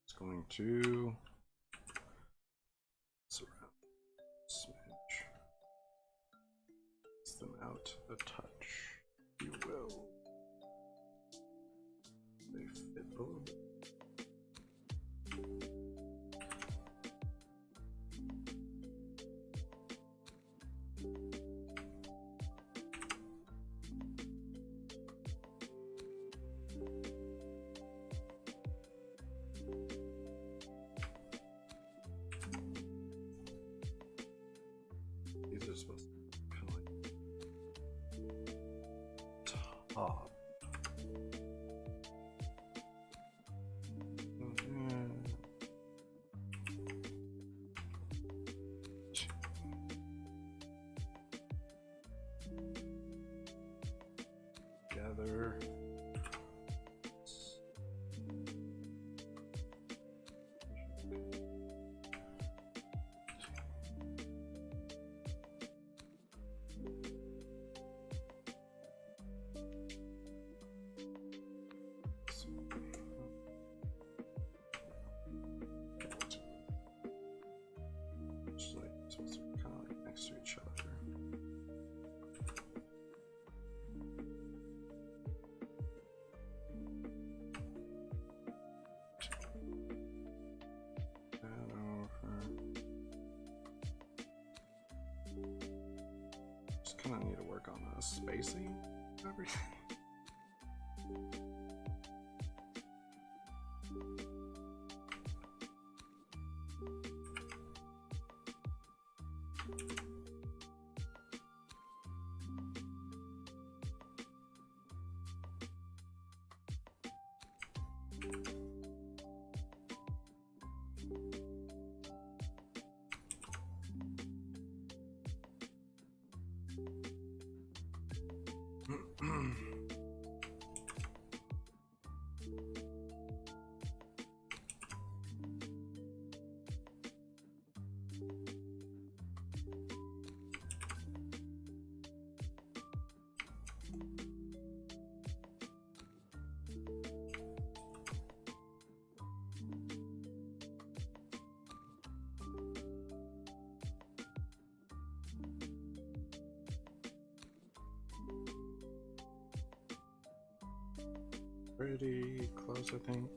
It's going to out a touch, you will. They fit a little bit. These are supposed to be kind of like top. together. Kind of need to work on the spacing of everything. Pretty close, I think.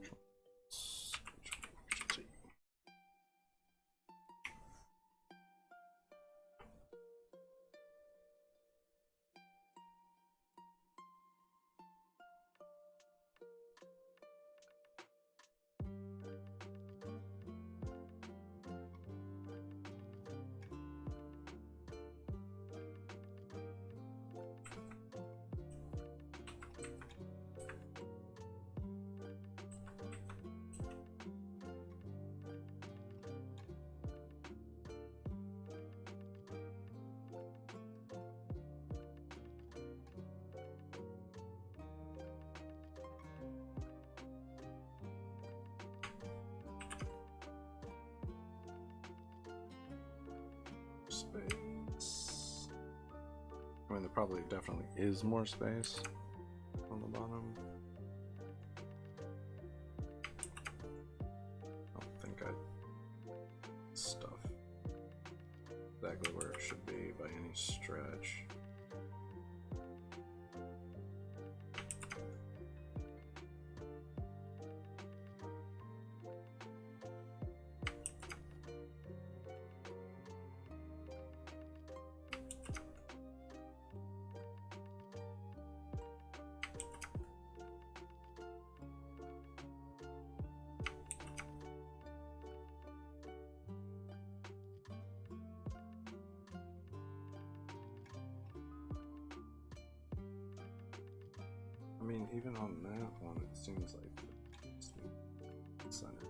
Space. I mean, there probably definitely is more space on the bottom. I don't think I stuff exactly where it should be by any stretch. I mean, even on that one, it seems like it's centered.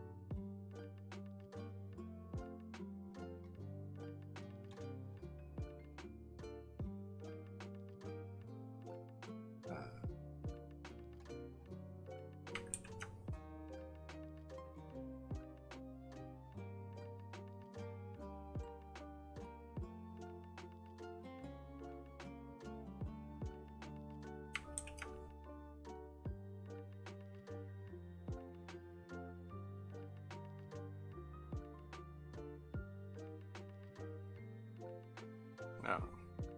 No,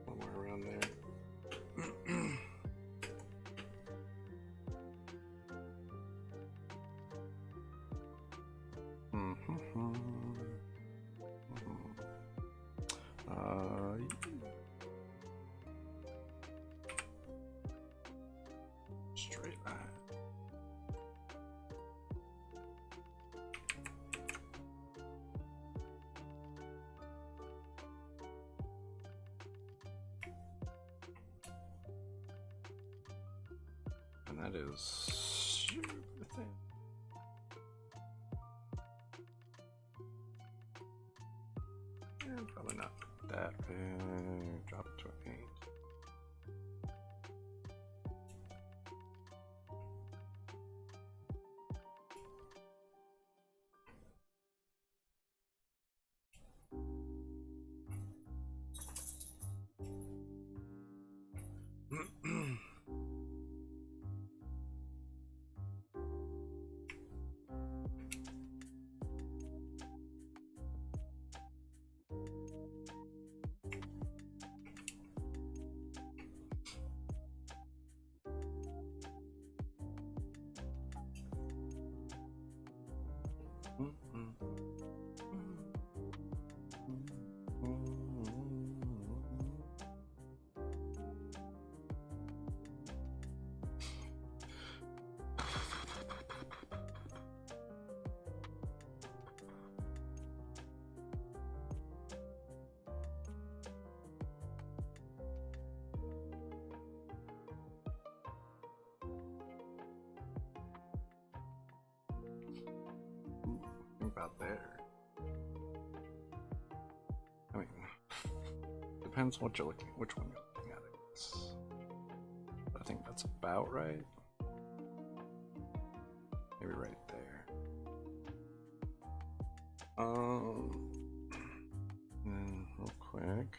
somewhere around there. Straight line. And that is super thin. And probably not that big. Drop it to an 8. About there. I mean, depends what you're looking, which one you're looking at. I guess. I think that's about right. Maybe right there. And real quick,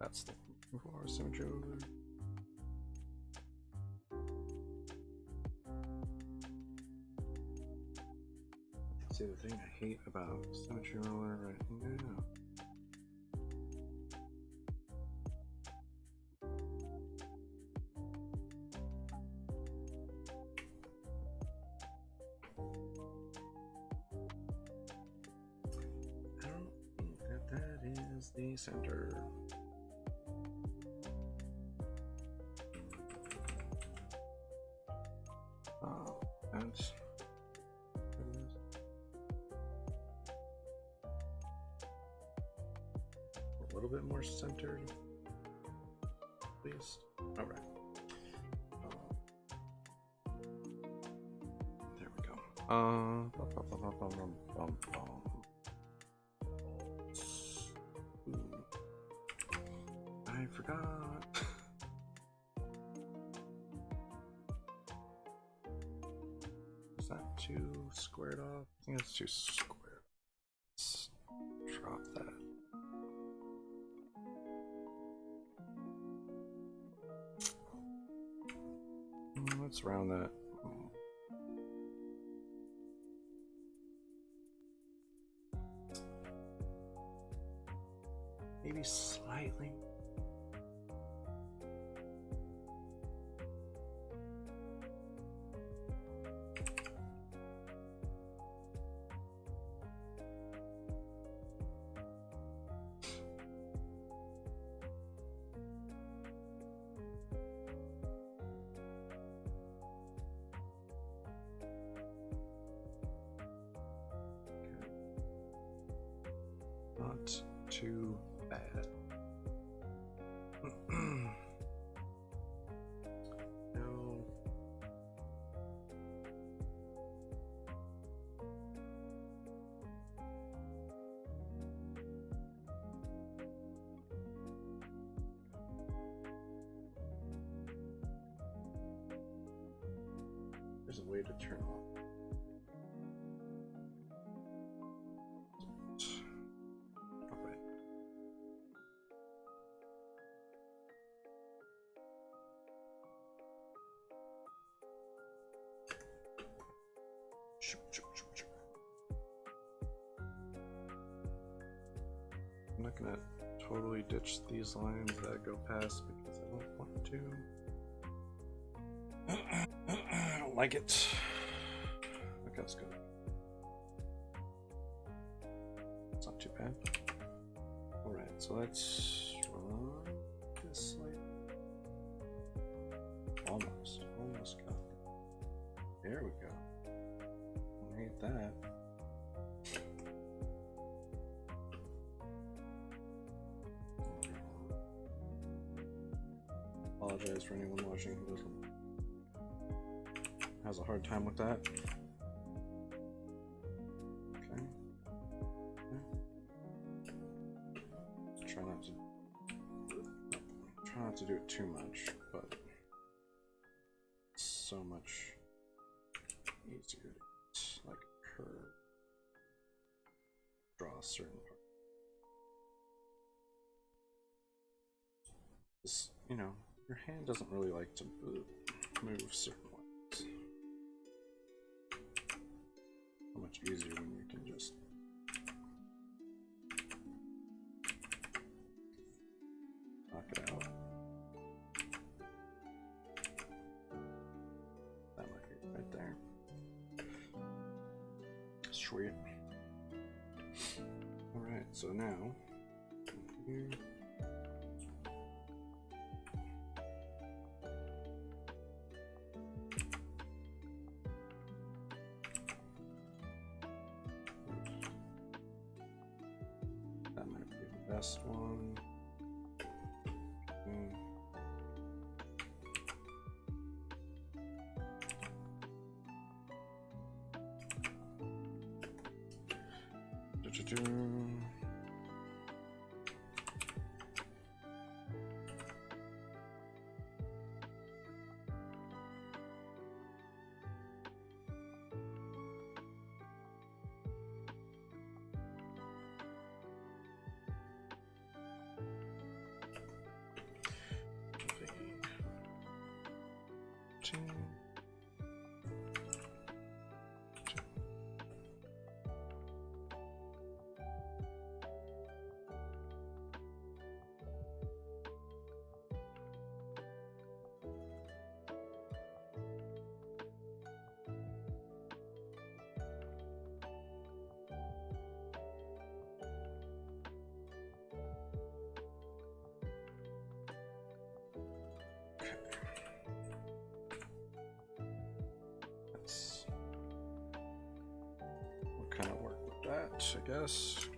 that's the symmetry over there. See, the thing I hate about symmetry roller right now. I don't think that is the center. Oh, that's. A little bit more centered, at least. All right. There we go. I forgot. Is that too squared off? I think it's too squared. Let's drop that. Let's round that. Maybe slightly. Not too bad. No. There's a way to turn off. I'm not gonna totally ditch these lines that go past because I don't want to. I don't like it. Okay, that's good. It's not too bad. Alright, so let's run this like almost got that. There we go. I hate that. Apologize for anyone watching who has a hard time with that. Okay. Try not to do it too much, but it's so much easier to like curve, draw a certain part. This, you know, your hand doesn't really like to move certain ways. So much easier when you can just knock it out. That might be right there. Sweet. Alright, so now here. That might be the best one. We'll kind of work with that, I guess.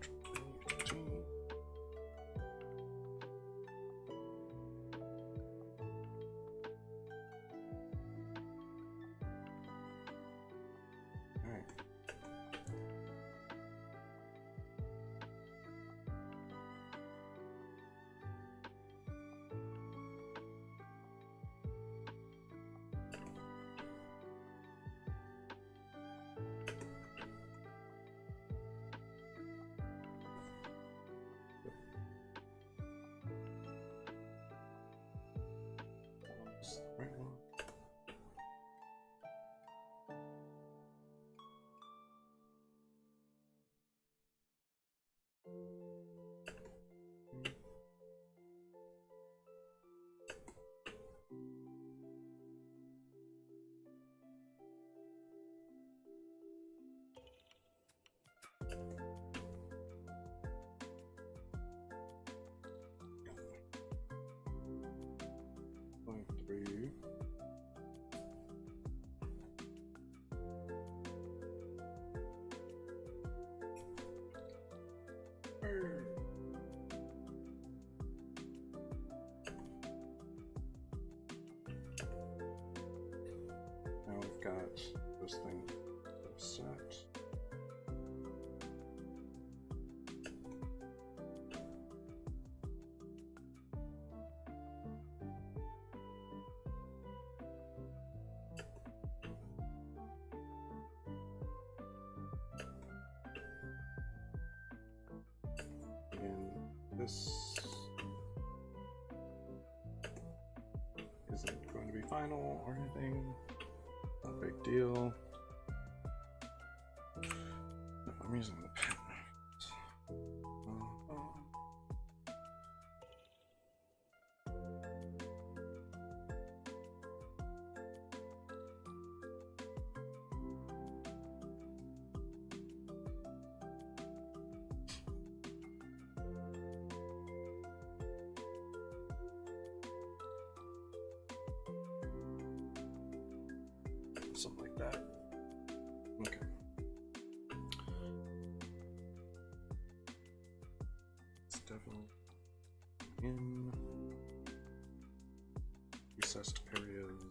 Now we've got this thing set. This isn't going to be final or anything. Not a big deal. No, I'm using the pen. Something like that. Okay. It's definitely in recessed areas.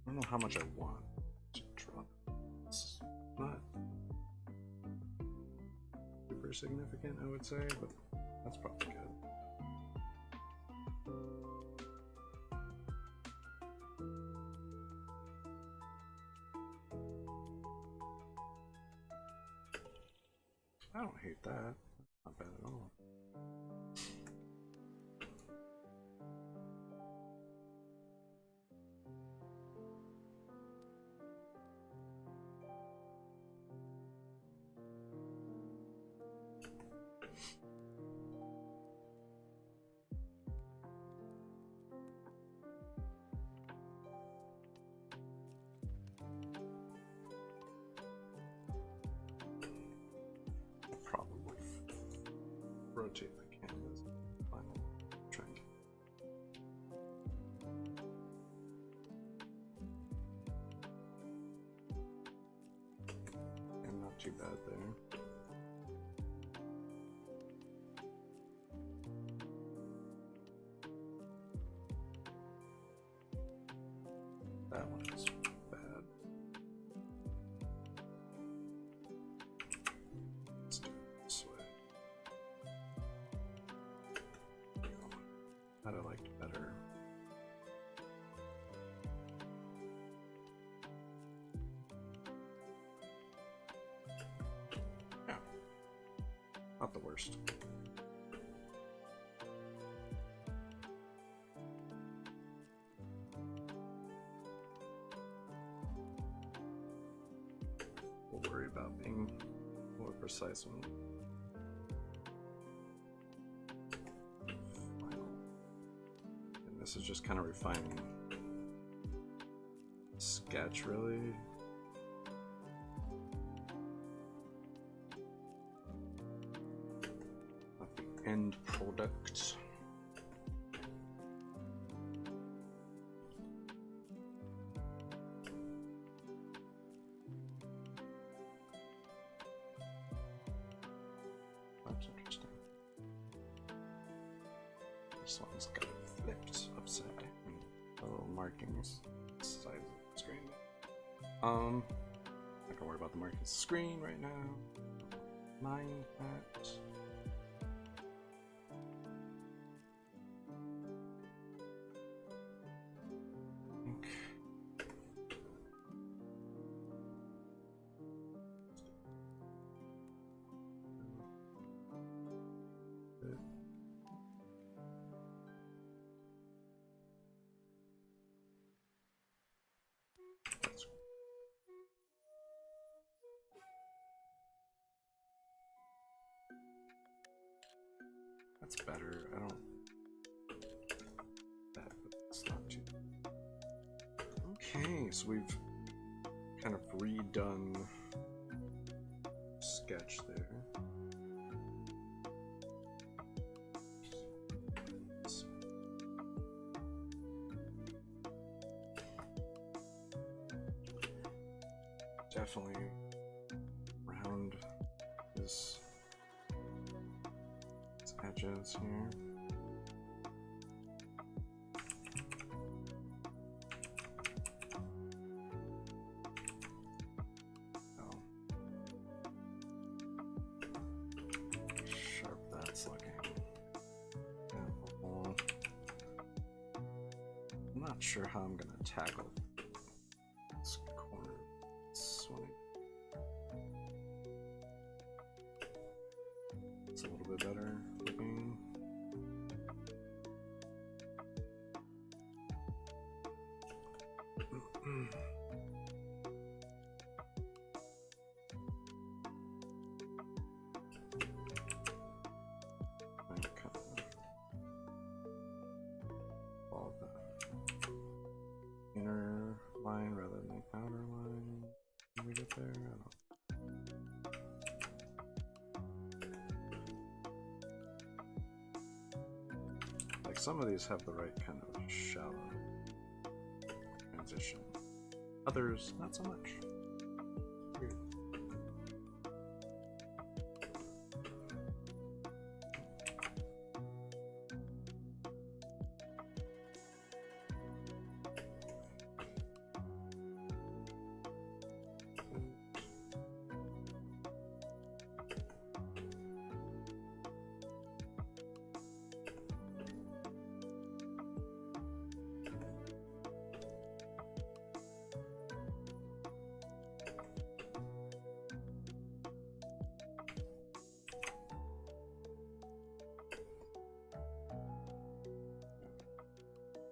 I don't know how much I want to drop. It's not super significant, I would say, but that's probably good. I don't hate that. Not bad at all. rotate the canvas. Final trend. And not too bad there. That one's bad. Let's do it this way. That I liked better. Yeah. Not the worst. We'll worry about being more precise when final. And this is just kind of refining sketch, really. Not the end product. Interesting. This one's got it flipped upside down. Little markings side of the screen. Not gonna worry about the markings screen right now. Mind that. That's better. I don't. That, but it's not too. Okay, so we've kind of redone sketch there. Definitely round his edges here. Oh. Sharp that's looking. I'm not sure how I'm gonna tackle this corner. It's a little bit better looking. All the inner line rather than the outer line. Can we get there? I don't know. Like some of these have the right kind of shallow transition. Others, not so much. Weird.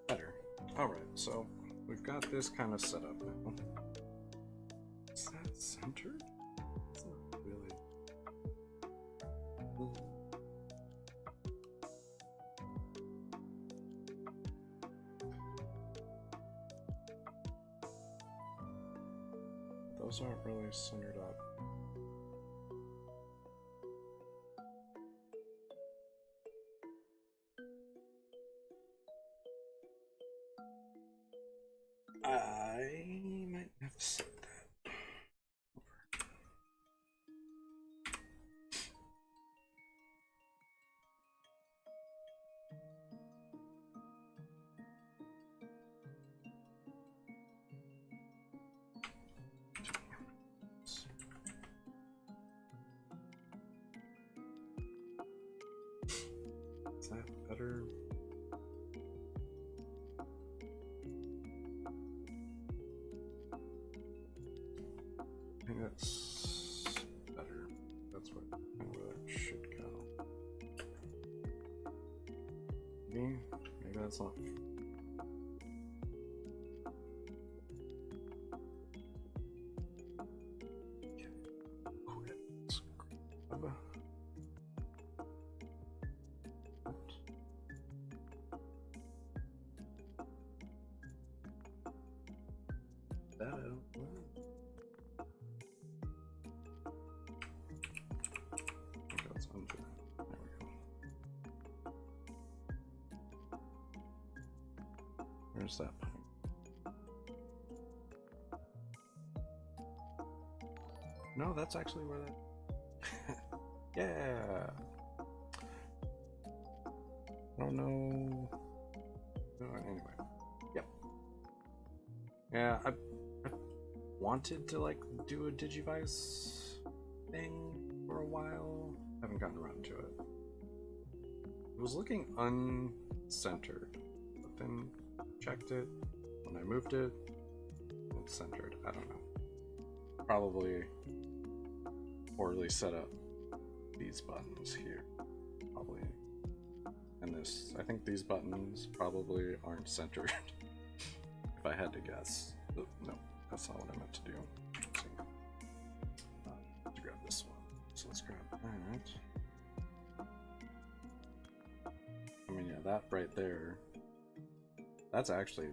Better. Alright, so we've got this kind of set up now. Is that centered? It's not really. Ooh. Those aren't really centered up. I might have to set that. Is that better? I think that's better. That's where that should go. Maybe that's not. That I don't know. Okay, let's undo. There we go. Where's that point? No, that's actually where that. Yeah. I don't know. No, anyway. Yep. Yeah, I wanted to like do a Digivice thing for a while. Haven't gotten around to it. It was looking uncentered, but then checked it. When I moved it, it's centered. I don't know. Probably poorly set up these buttons here. Probably. And this, I think these buttons probably aren't centered. If I had to guess. No, that's not what I meant to do. Let's see. Let's grab this one. So let's grab that. I mean, yeah, that right there. That's actually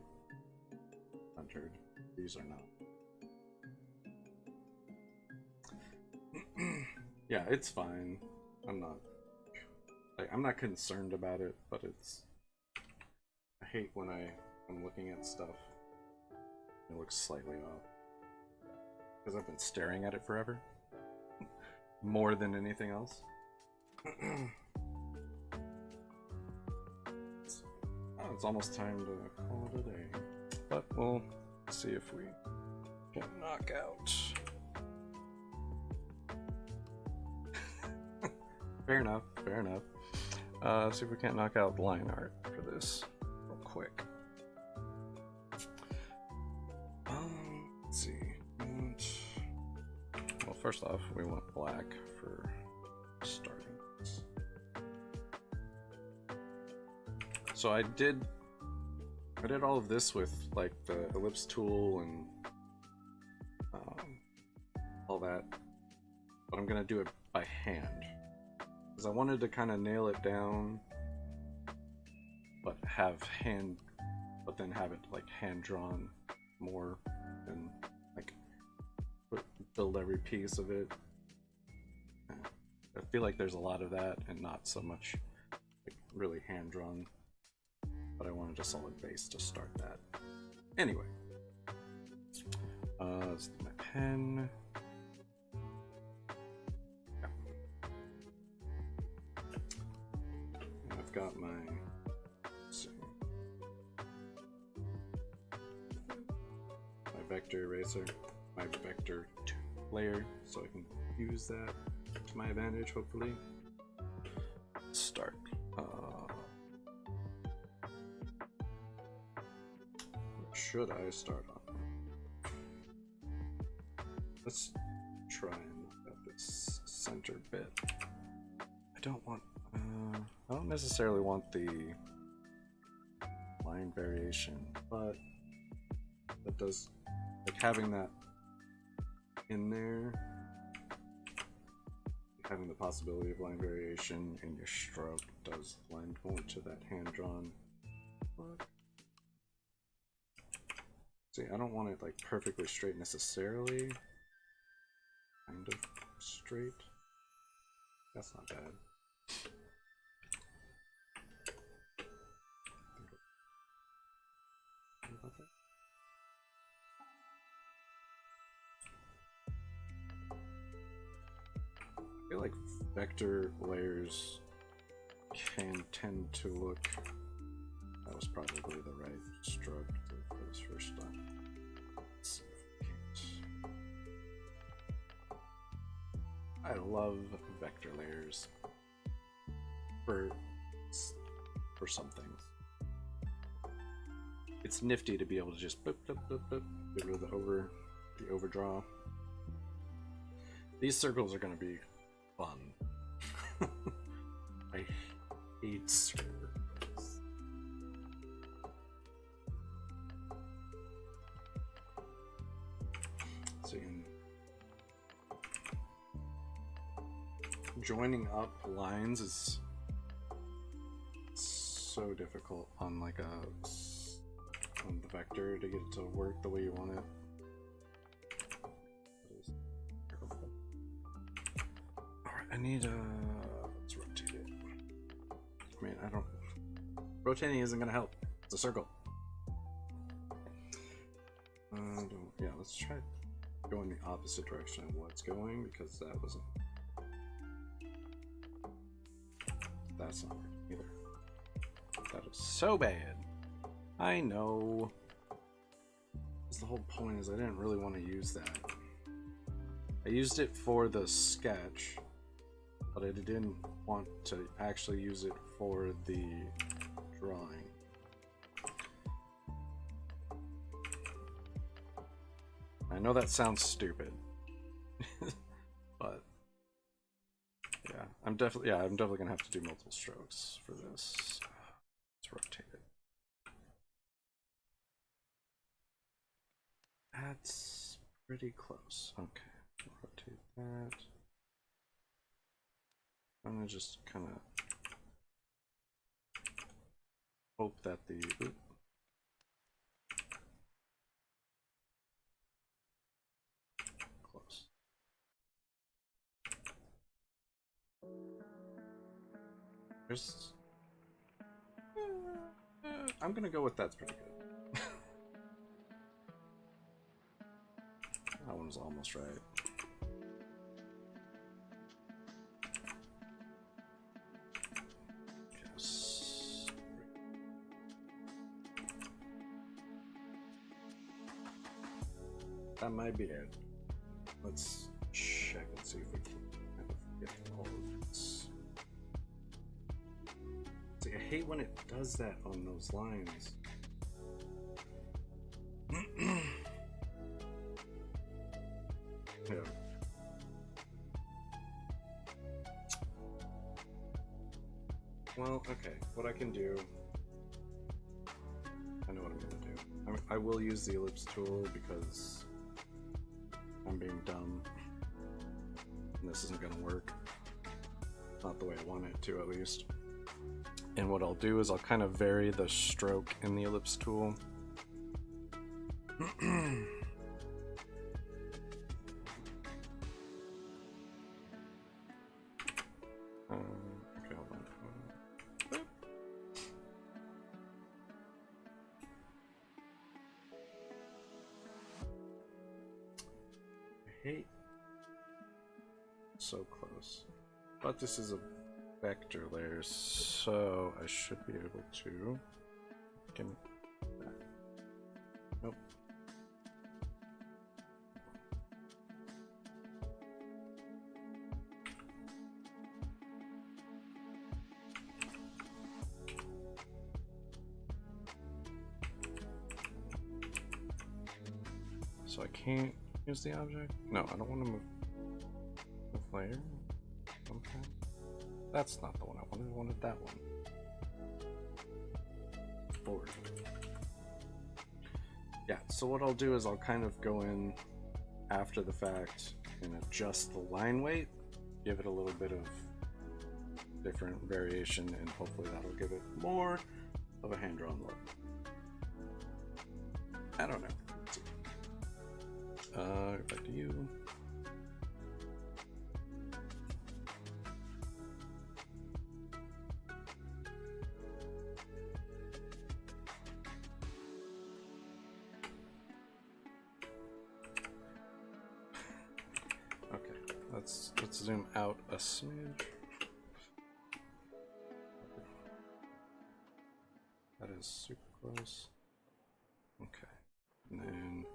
centered. These are not. Yeah, it's fine. I'm not concerned about it, but it's. I hate when I'm looking at stuff. It looks slightly off because I've been staring at it forever, more than anything else. It's almost time to call it a day, but we'll see if we can knock out. Fair enough, fair enough. See if we can't knock out line art for this real quick. Let's see. Well, first off, we want black for starting. So I did all of this with like the ellipse tool and all that, but I'm gonna do it by hand because I wanted to kind of nail it down, but then have it like hand drawn more and like build every piece of it. I feel like there's a lot of that and not so much like really hand drawn, but I wanted a solid base to start that. Anyway, let's do my pen. Yeah. And I've got my vector eraser, my vector layer, so I can use that to my advantage, hopefully. Let's start. What should I start on? Let's try and look at this center bit. I don't necessarily want the line variation, but that does, like having that in there, having the possibility of line variation in your stroke does lend more to that hand-drawn look. See, I don't want it like perfectly straight necessarily. Kind of straight. That's not bad. About that. like vector layers can tend to look. That was probably the right stroke for this first time. Let's see if we can't. I love vector layers for some things. It's nifty to be able to just boop, boop, boop, boop, get rid of the overdraw. These circles are going to be fun. I hate circles. So joining up lines is so difficult on like on the vector to get it to work the way you want it. Alright, I need let's rotate it. I mean, rotating isn't gonna help. It's a circle. Yeah, let's try going the opposite direction of what's going, because that's not working either. That is so bad. I know. That's the whole point, is I didn't really want to use that. I used it for the sketch, but I didn't want to actually use it for the drawing. I know that sounds stupid, but yeah, I'm definitely gonna have to do multiple strokes for this. Let's rotate it. That's pretty close. Okay, rotate that. I'm gonna just kind of hope that the close. There's I'm gonna go with that's pretty good. That one's almost right. Yes. That might be it. Let's check and see if we can kind of get all of this. See, I hate when it does that on those lines. Yeah. Well, okay, what I can do, I know what I'm gonna do. I will use the ellipse tool because I'm being dumb and this isn't gonna work. Not the way I want it to, at least. And what I'll do is I'll kind of vary the stroke in the ellipse tool. Okay, hold on. I hate so close, but this is a vector layer, so I should be able to get that. Nope. So I can't use the object? No, I don't want to move layer. Okay. That's not the one I wanted. I wanted that one. Forward. Yeah, so what I'll do is I'll kind of go in after the fact and adjust the line weight, give it a little bit of different variation, and hopefully that'll give it more of a hand-drawn look. I don't know. Let's see. Back to you. let's zoom out a smidge. That is super close. Okay, and then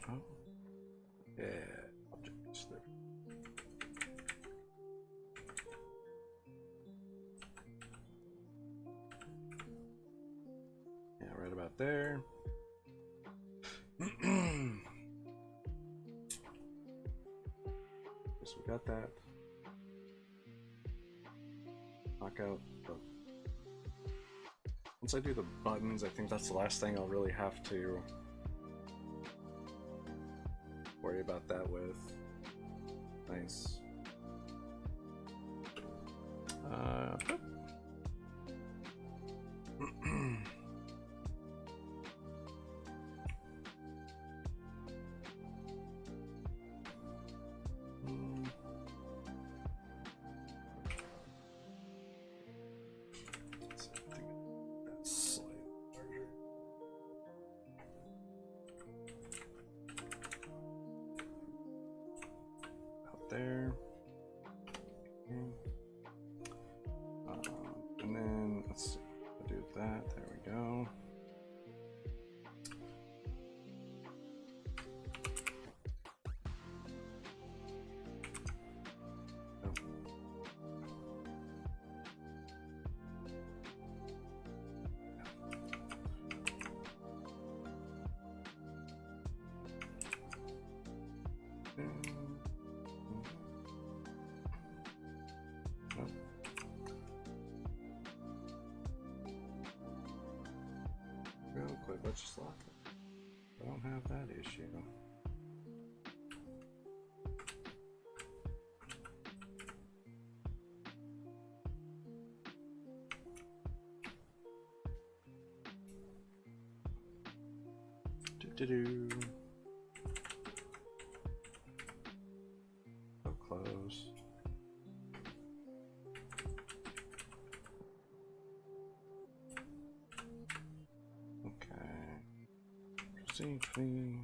oh yeah, objects there. Yeah, right about there. Guess we got that. Knock out the... Once I do the buttons, I think that's the last thing I'll really have to worry about that with. Nice. There. And then let's see, I'll do that. There we go. Real quick, let's just lock it. I don't have that issue. Do-do-do. So close. Proceed, please.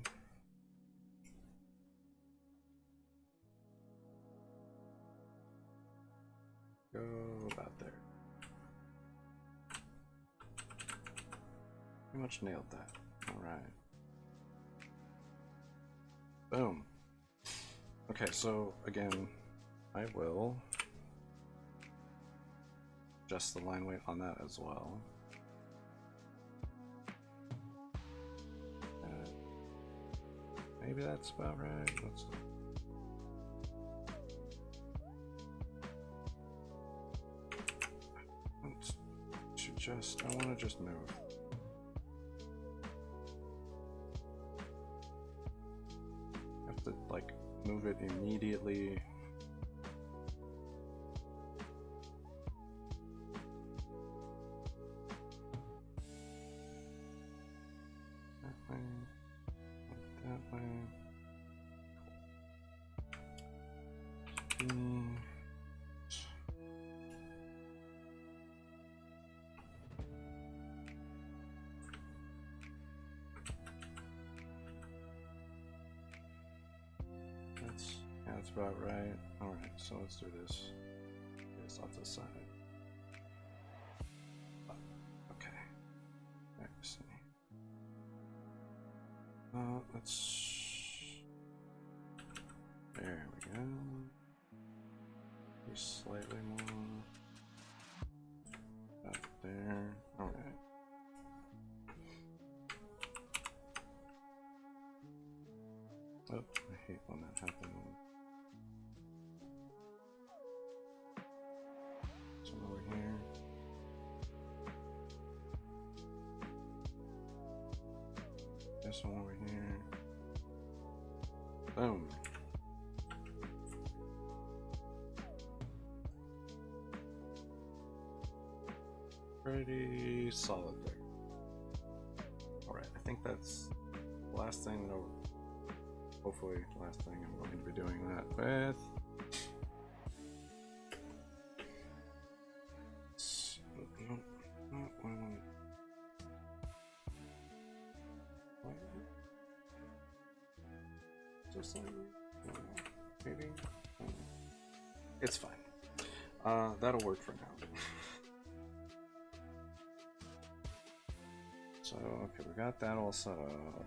Go about there. Pretty much nailed that. Alright. Boom. Okay, so again, I will adjust the line weight on that as well. Maybe that's about right. Let's look. I want to just move. I have to like move it immediately. That way. That way. That's about right. Alright, so let's do this. This off the side. Okay. Let's see. Let's... There we go. Just slightly more. Up there. Alright. Oh, I hate when that happens. So over here. This one over here. Boom. Pretty solid there. Alright, I think that's the last thing that hopefully the last thing I'm going to be doing that with. Just like maybe. It's fine. That'll work for now. So, okay, we got that all set up.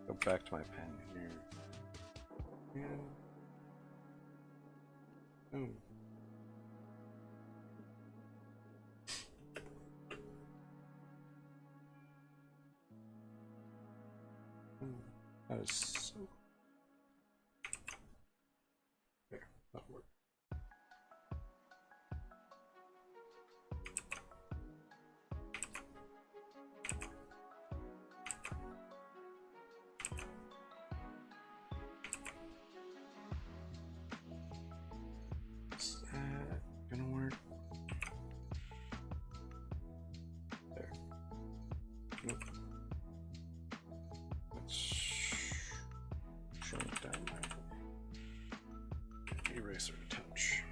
Go back to my pen here. And... oh. That is so... there, that worked. Is that gonna work? There. Nope. Let's shrink down my eraser touch.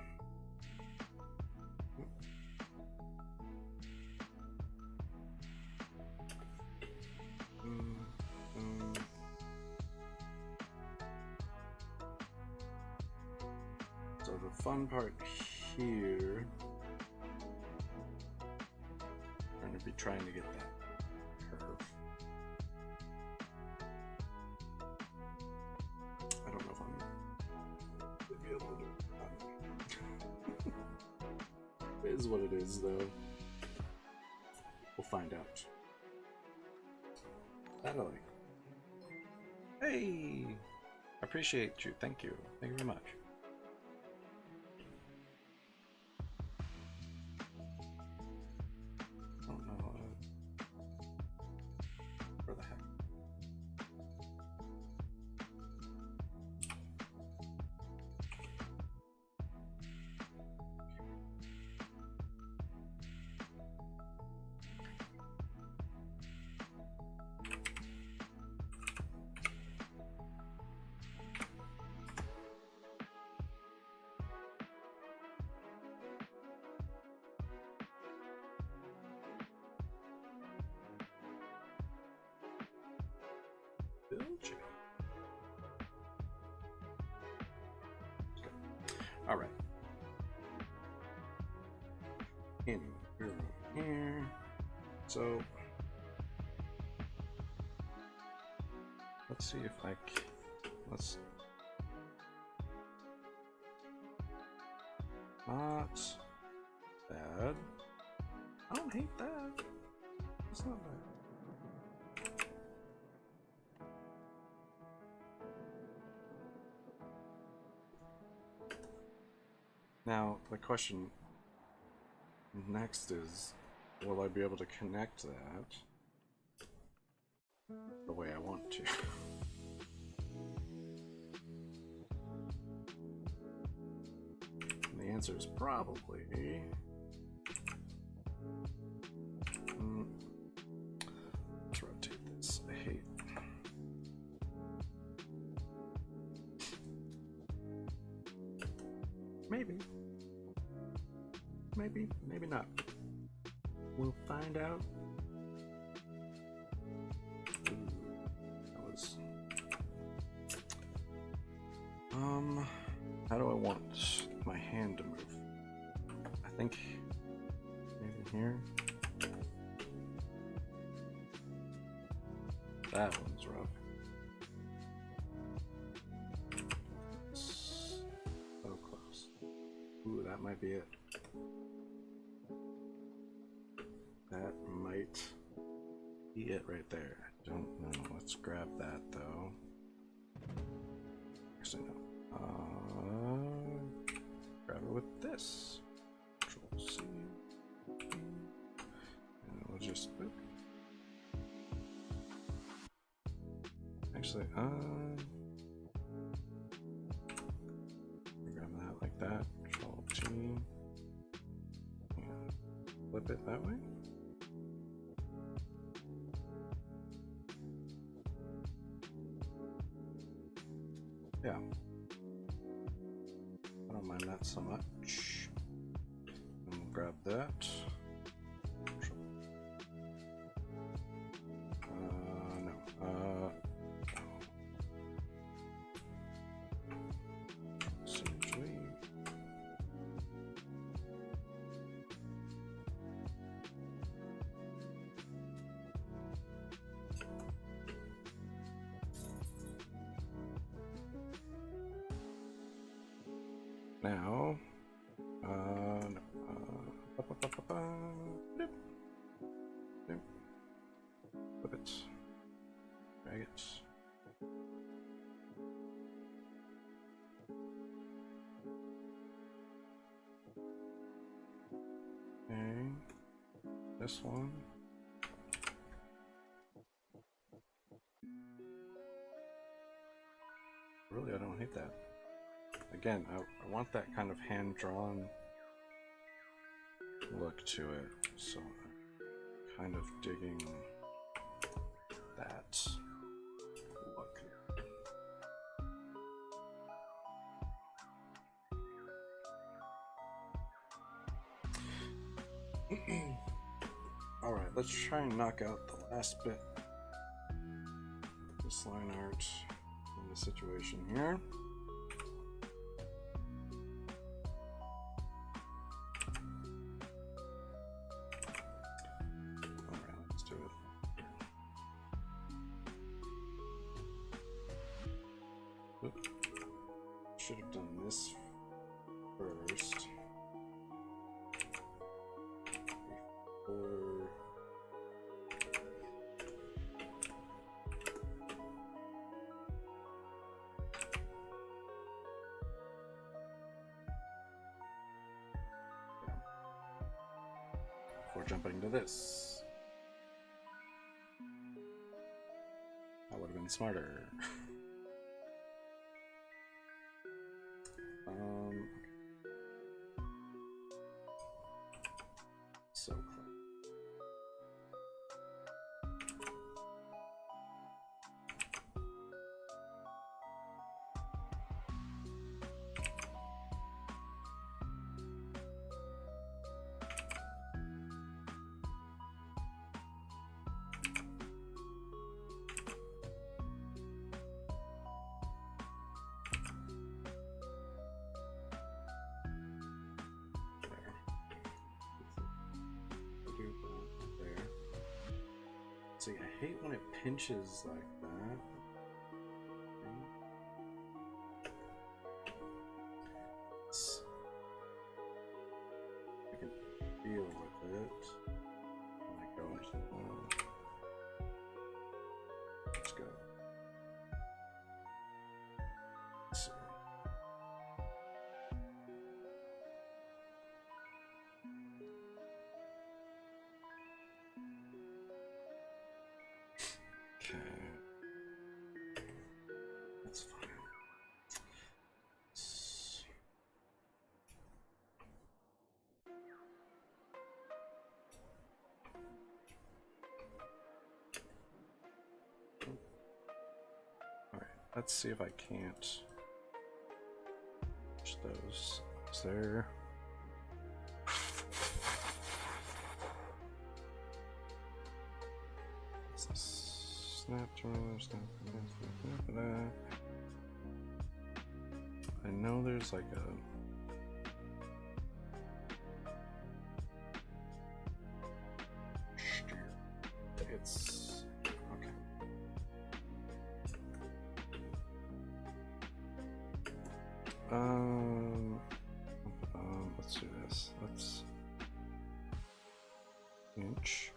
So the fun part here, I'm going to be trying to get that curve. I don't know if I'm going to be able to do it. It is what it is, though. We'll find out. That I like. Hey! I appreciate you. Thank you. Thank you very much. I don't know. Where the heck? All right. In here. So let's see if I can. Let's not bad. I don't hate that. It's not bad. Now, the question next is, will I be able to connect that the way I want to? And the answer is probably... let's rotate this. I hate... maybe. Maybe not. We'll find out. That was... how do I want my hand to move? I think maybe here. That one's rough. So close. Ooh, that might be it. That might be it right there. I don't know. Let's grab that though. Actually, no. Grab it with this. Control C. And we'll just. Oop. Actually, grab that like that. Control T. And flip it that way. Yeah, I don't mind that so much. And we'll grab that. No. CG. Now, flip it, drag it. Okay, this one. Really, I don't hate that. Again, I want that kind of hand-drawn look to it, so I'm kind of digging that look. Alright, let's try and knock out the last bit of this line art in the situation here. Should have done this first before. Before jumping to this. That would have been smarter. So close. See, I hate when it pinches like that. I can feel with it when I go into the one. Let's go. Let's see. Okay. That's fine. Alright, let's see if I can't push those. Is there? What's this? Snap to snap. I know there's like a it's okay. Let's do this. Let's inch.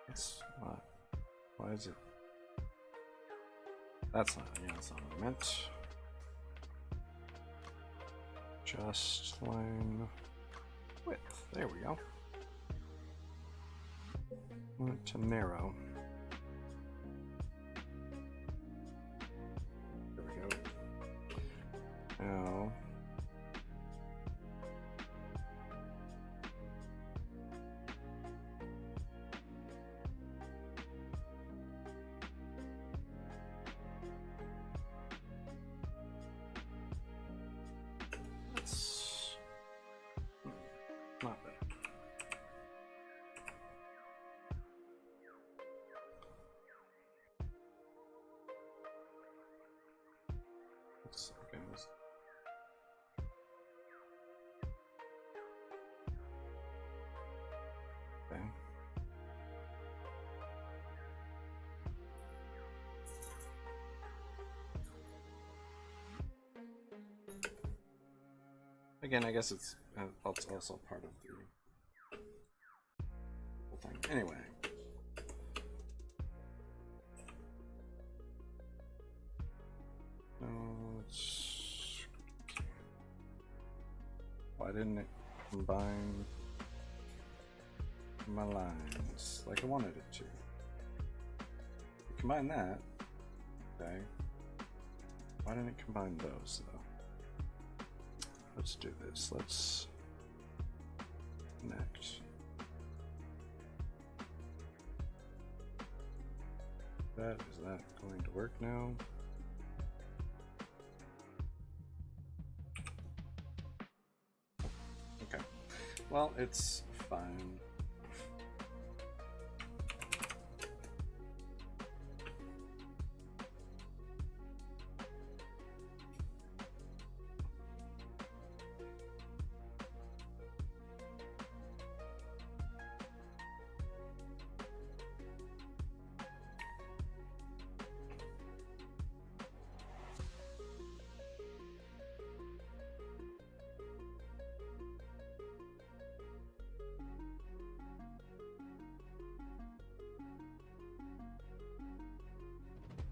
That's not. Why is it? That's not. Yeah, that's not what I meant. Just line width. There we go. Want it to narrow. There we go. Now. Not bad. Let's again this. Again, I guess it's also part of the whole thing. Anyway. Why didn't it combine my lines like I wanted it to? Combine that. Okay. Why didn't it combine those though? Let's do this. Let's connect. Is that going to work now? Okay. Well, it's fine.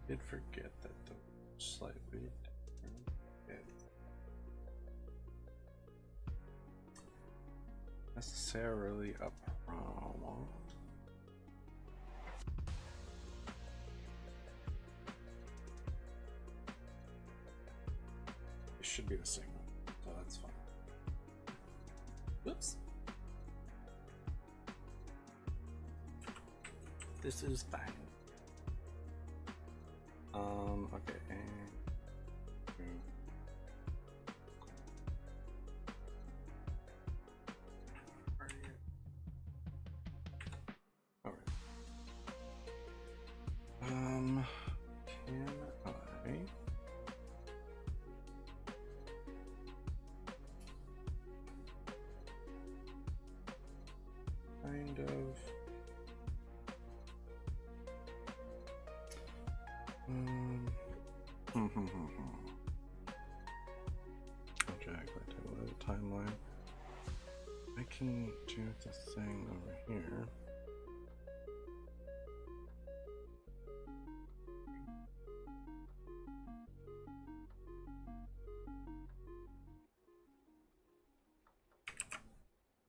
Did forget that the slightly different. Necessarily a problem. It should be the same one, so that's fine. Whoops. This is fine. Okay, and all right. Can I kind of Jack, right, timeline. I can do the thing over here.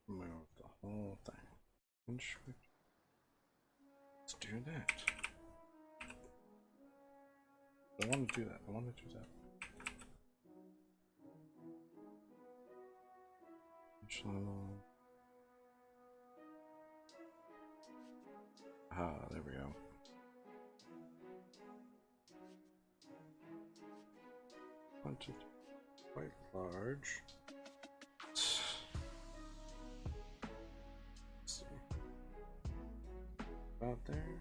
Move the whole thing. Let's do that. I want to do that. I want to do that. Ah, there we go. Wanted quite large. Let's see. About there.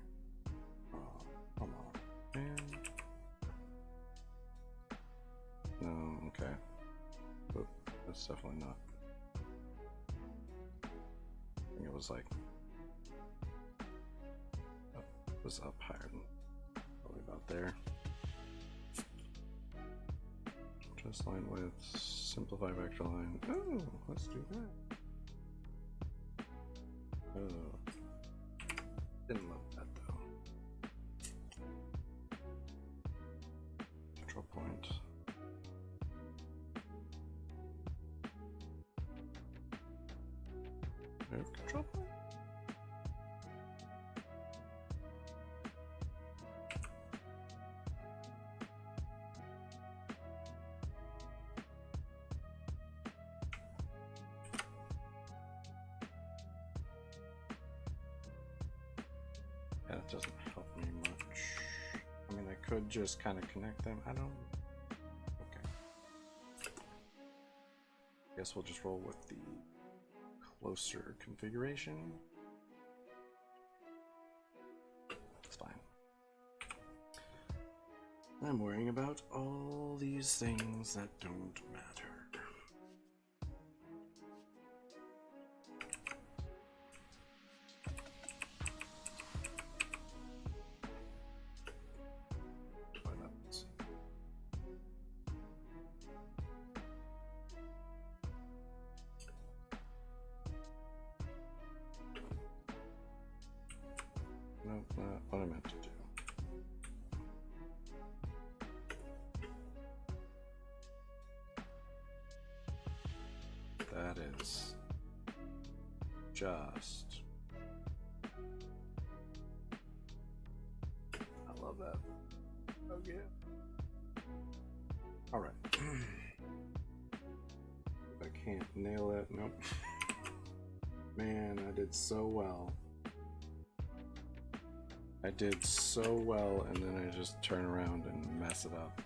Oh, come on. And no, okay. But that's definitely not. I think it was like it was up higher than probably about there. Just line width, simplify vector line. Oh, let's do that. Oh, didn't love that though. Control point. Move control point. That doesn't help me much. I mean, I could just kind of connect them. I don't. Okay. Guess we'll just roll with the closer configuration. It's fine. I'm worrying about all these things that don't matter. not what I meant to do. That is just... I love that. Oh yeah. Alright. If I can't nail it, nope. Man, I did so well. I did so well, and then I just turn around and mess it up.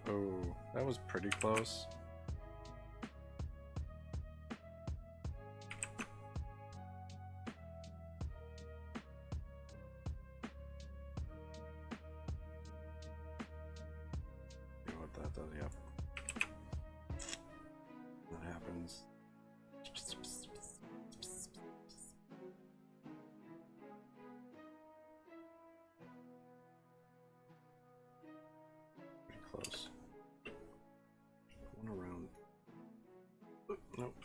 Oh, that was pretty close. You know what that does? Yep. That happens. Pretty close. One around. Nope.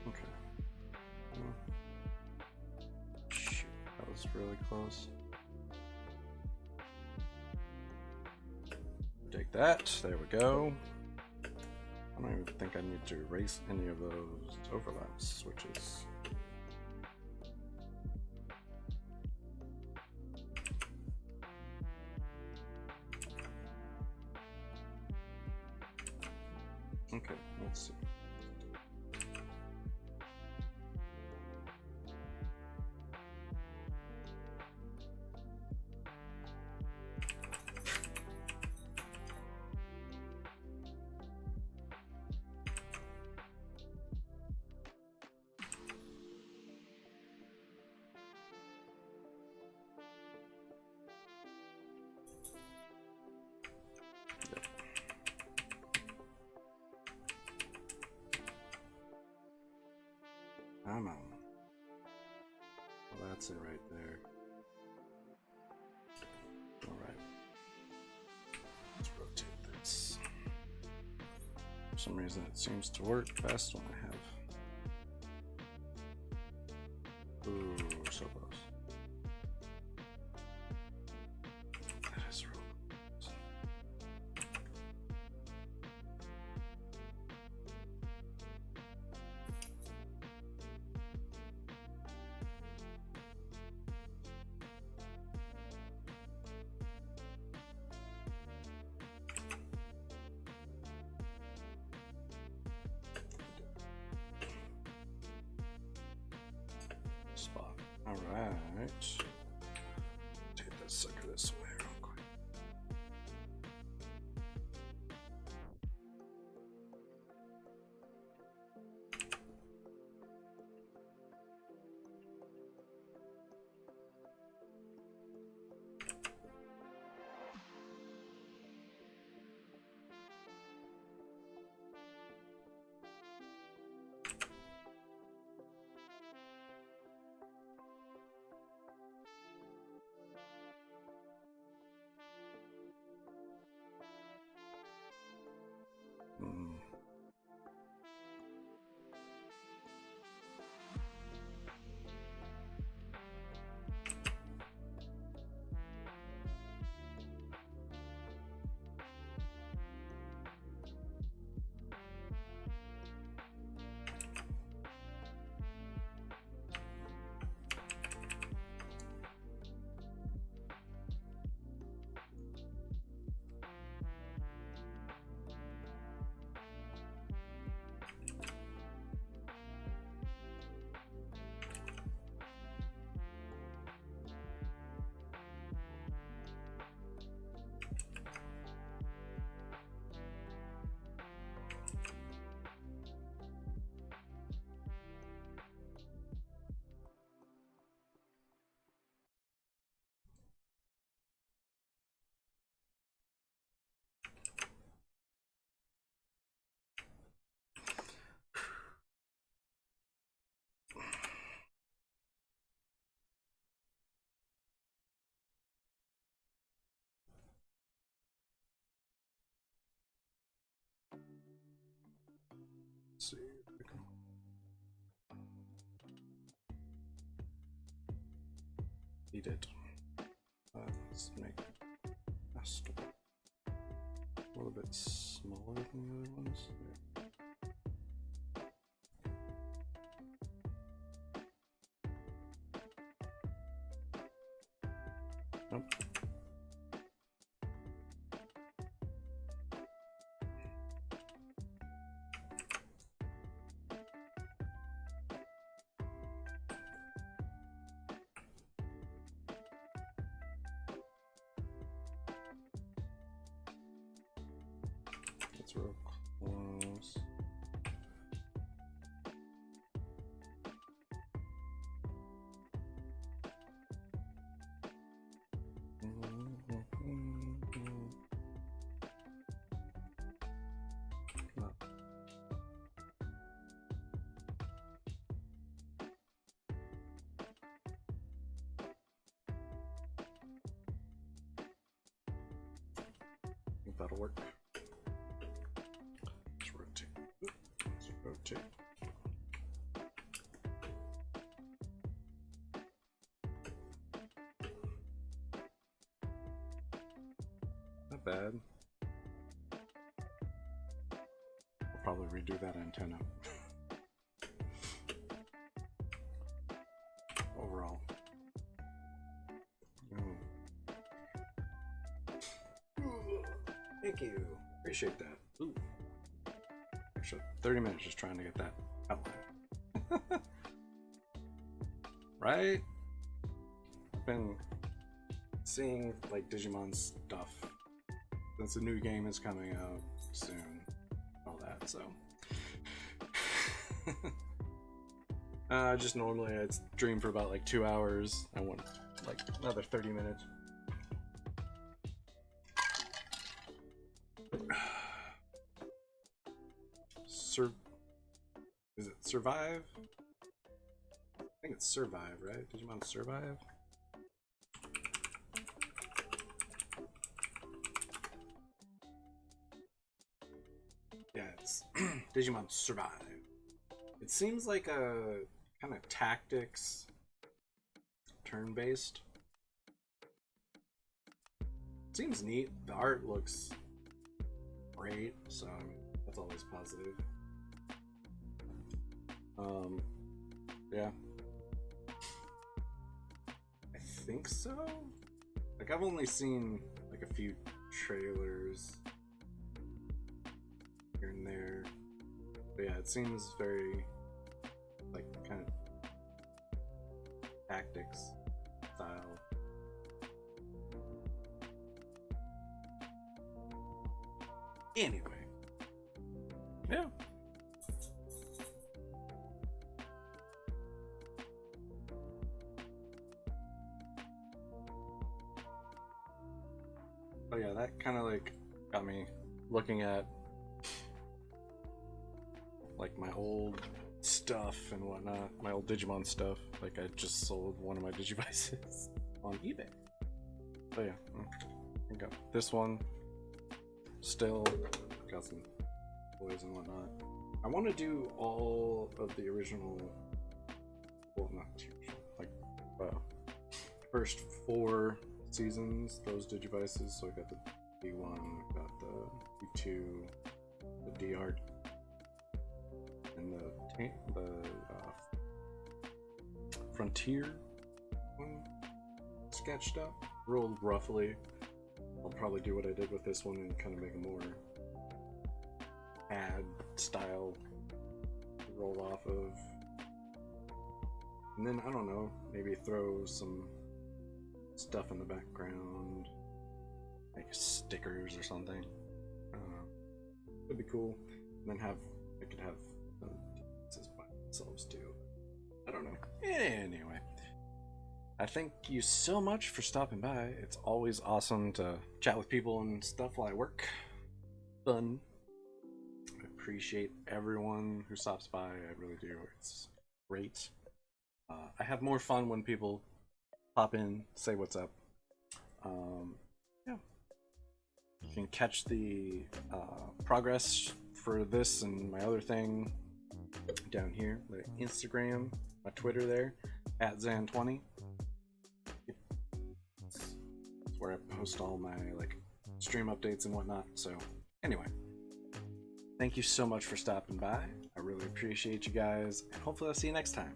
Okay. Shoot, that was really close. Take that. There we go. I don't even think I need to erase any of those overlap switches. Okay, let's see. Come on. Well, that's it right there. Alright. Let's rotate this. For some reason it seems to work best when I have... Ooh, so close. That is real close. Spot. Alright. Take that sucker this way real quick. Eat it. Let's make faster. A little bit smaller than the other ones. Nope. It's real close. No. I think that'll work. Let's rotate. Let's rotate. Not bad. I'll probably redo that antenna. Overall. Thank you. Appreciate that. Ooh. Actually, 30 minutes just trying to get that outline. Right? I've been seeing like Digimon stuff since the new game is coming out soon. All that, so. Just normally I'd stream for about like 2 hours. I want like another 30 minutes. Is it Survive? I think it's Survive, right? Digimon Survive? Yeah, it's Digimon Survive. It seems like a kind of tactics turn-based. Seems neat. The art looks great, so I mean, that's always positive. Yeah. I think so? Like, I've only seen like a few trailers here and there. But yeah, it seems very like kind of tactics style. Anyway. Yeah. Oh yeah, that kind of like got me looking at like my old stuff and whatnot, my old Digimon stuff. Like I just sold one of my Digivices on eBay. So yeah, I got this one. Still got some toys and whatnot. I want to do all of the original, well, not the original, like first 4 seasons, those Digivices. So I got the D1, got the D2, the D art, and the Frontier one sketched up, real roughly. I'll probably do what I did with this one and kind of make a more ad style roll off of, and then I don't know, maybe throw some stuff in the background, like stickers or something. It'd be cool. And then I could have pieces by themselves too. I don't know. Anyway, I thank you so much for stopping by. It's always awesome to chat with people and stuff while I work. Fun. I appreciate everyone who stops by. I really do. It's great. I have more fun when people pop in, say what's up. Yeah. You can catch the progress for this and my other thing down here, the Instagram, my Twitter there, at Zann20. where I post all my like stream updates and whatnot. So anyway, thank you so much for stopping by. I really appreciate you guys, and hopefully I'll see you next time.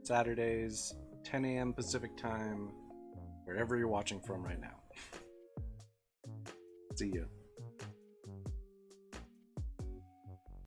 Saturdays, 10 a.m. Pacific time, wherever you're watching from right now. See ya.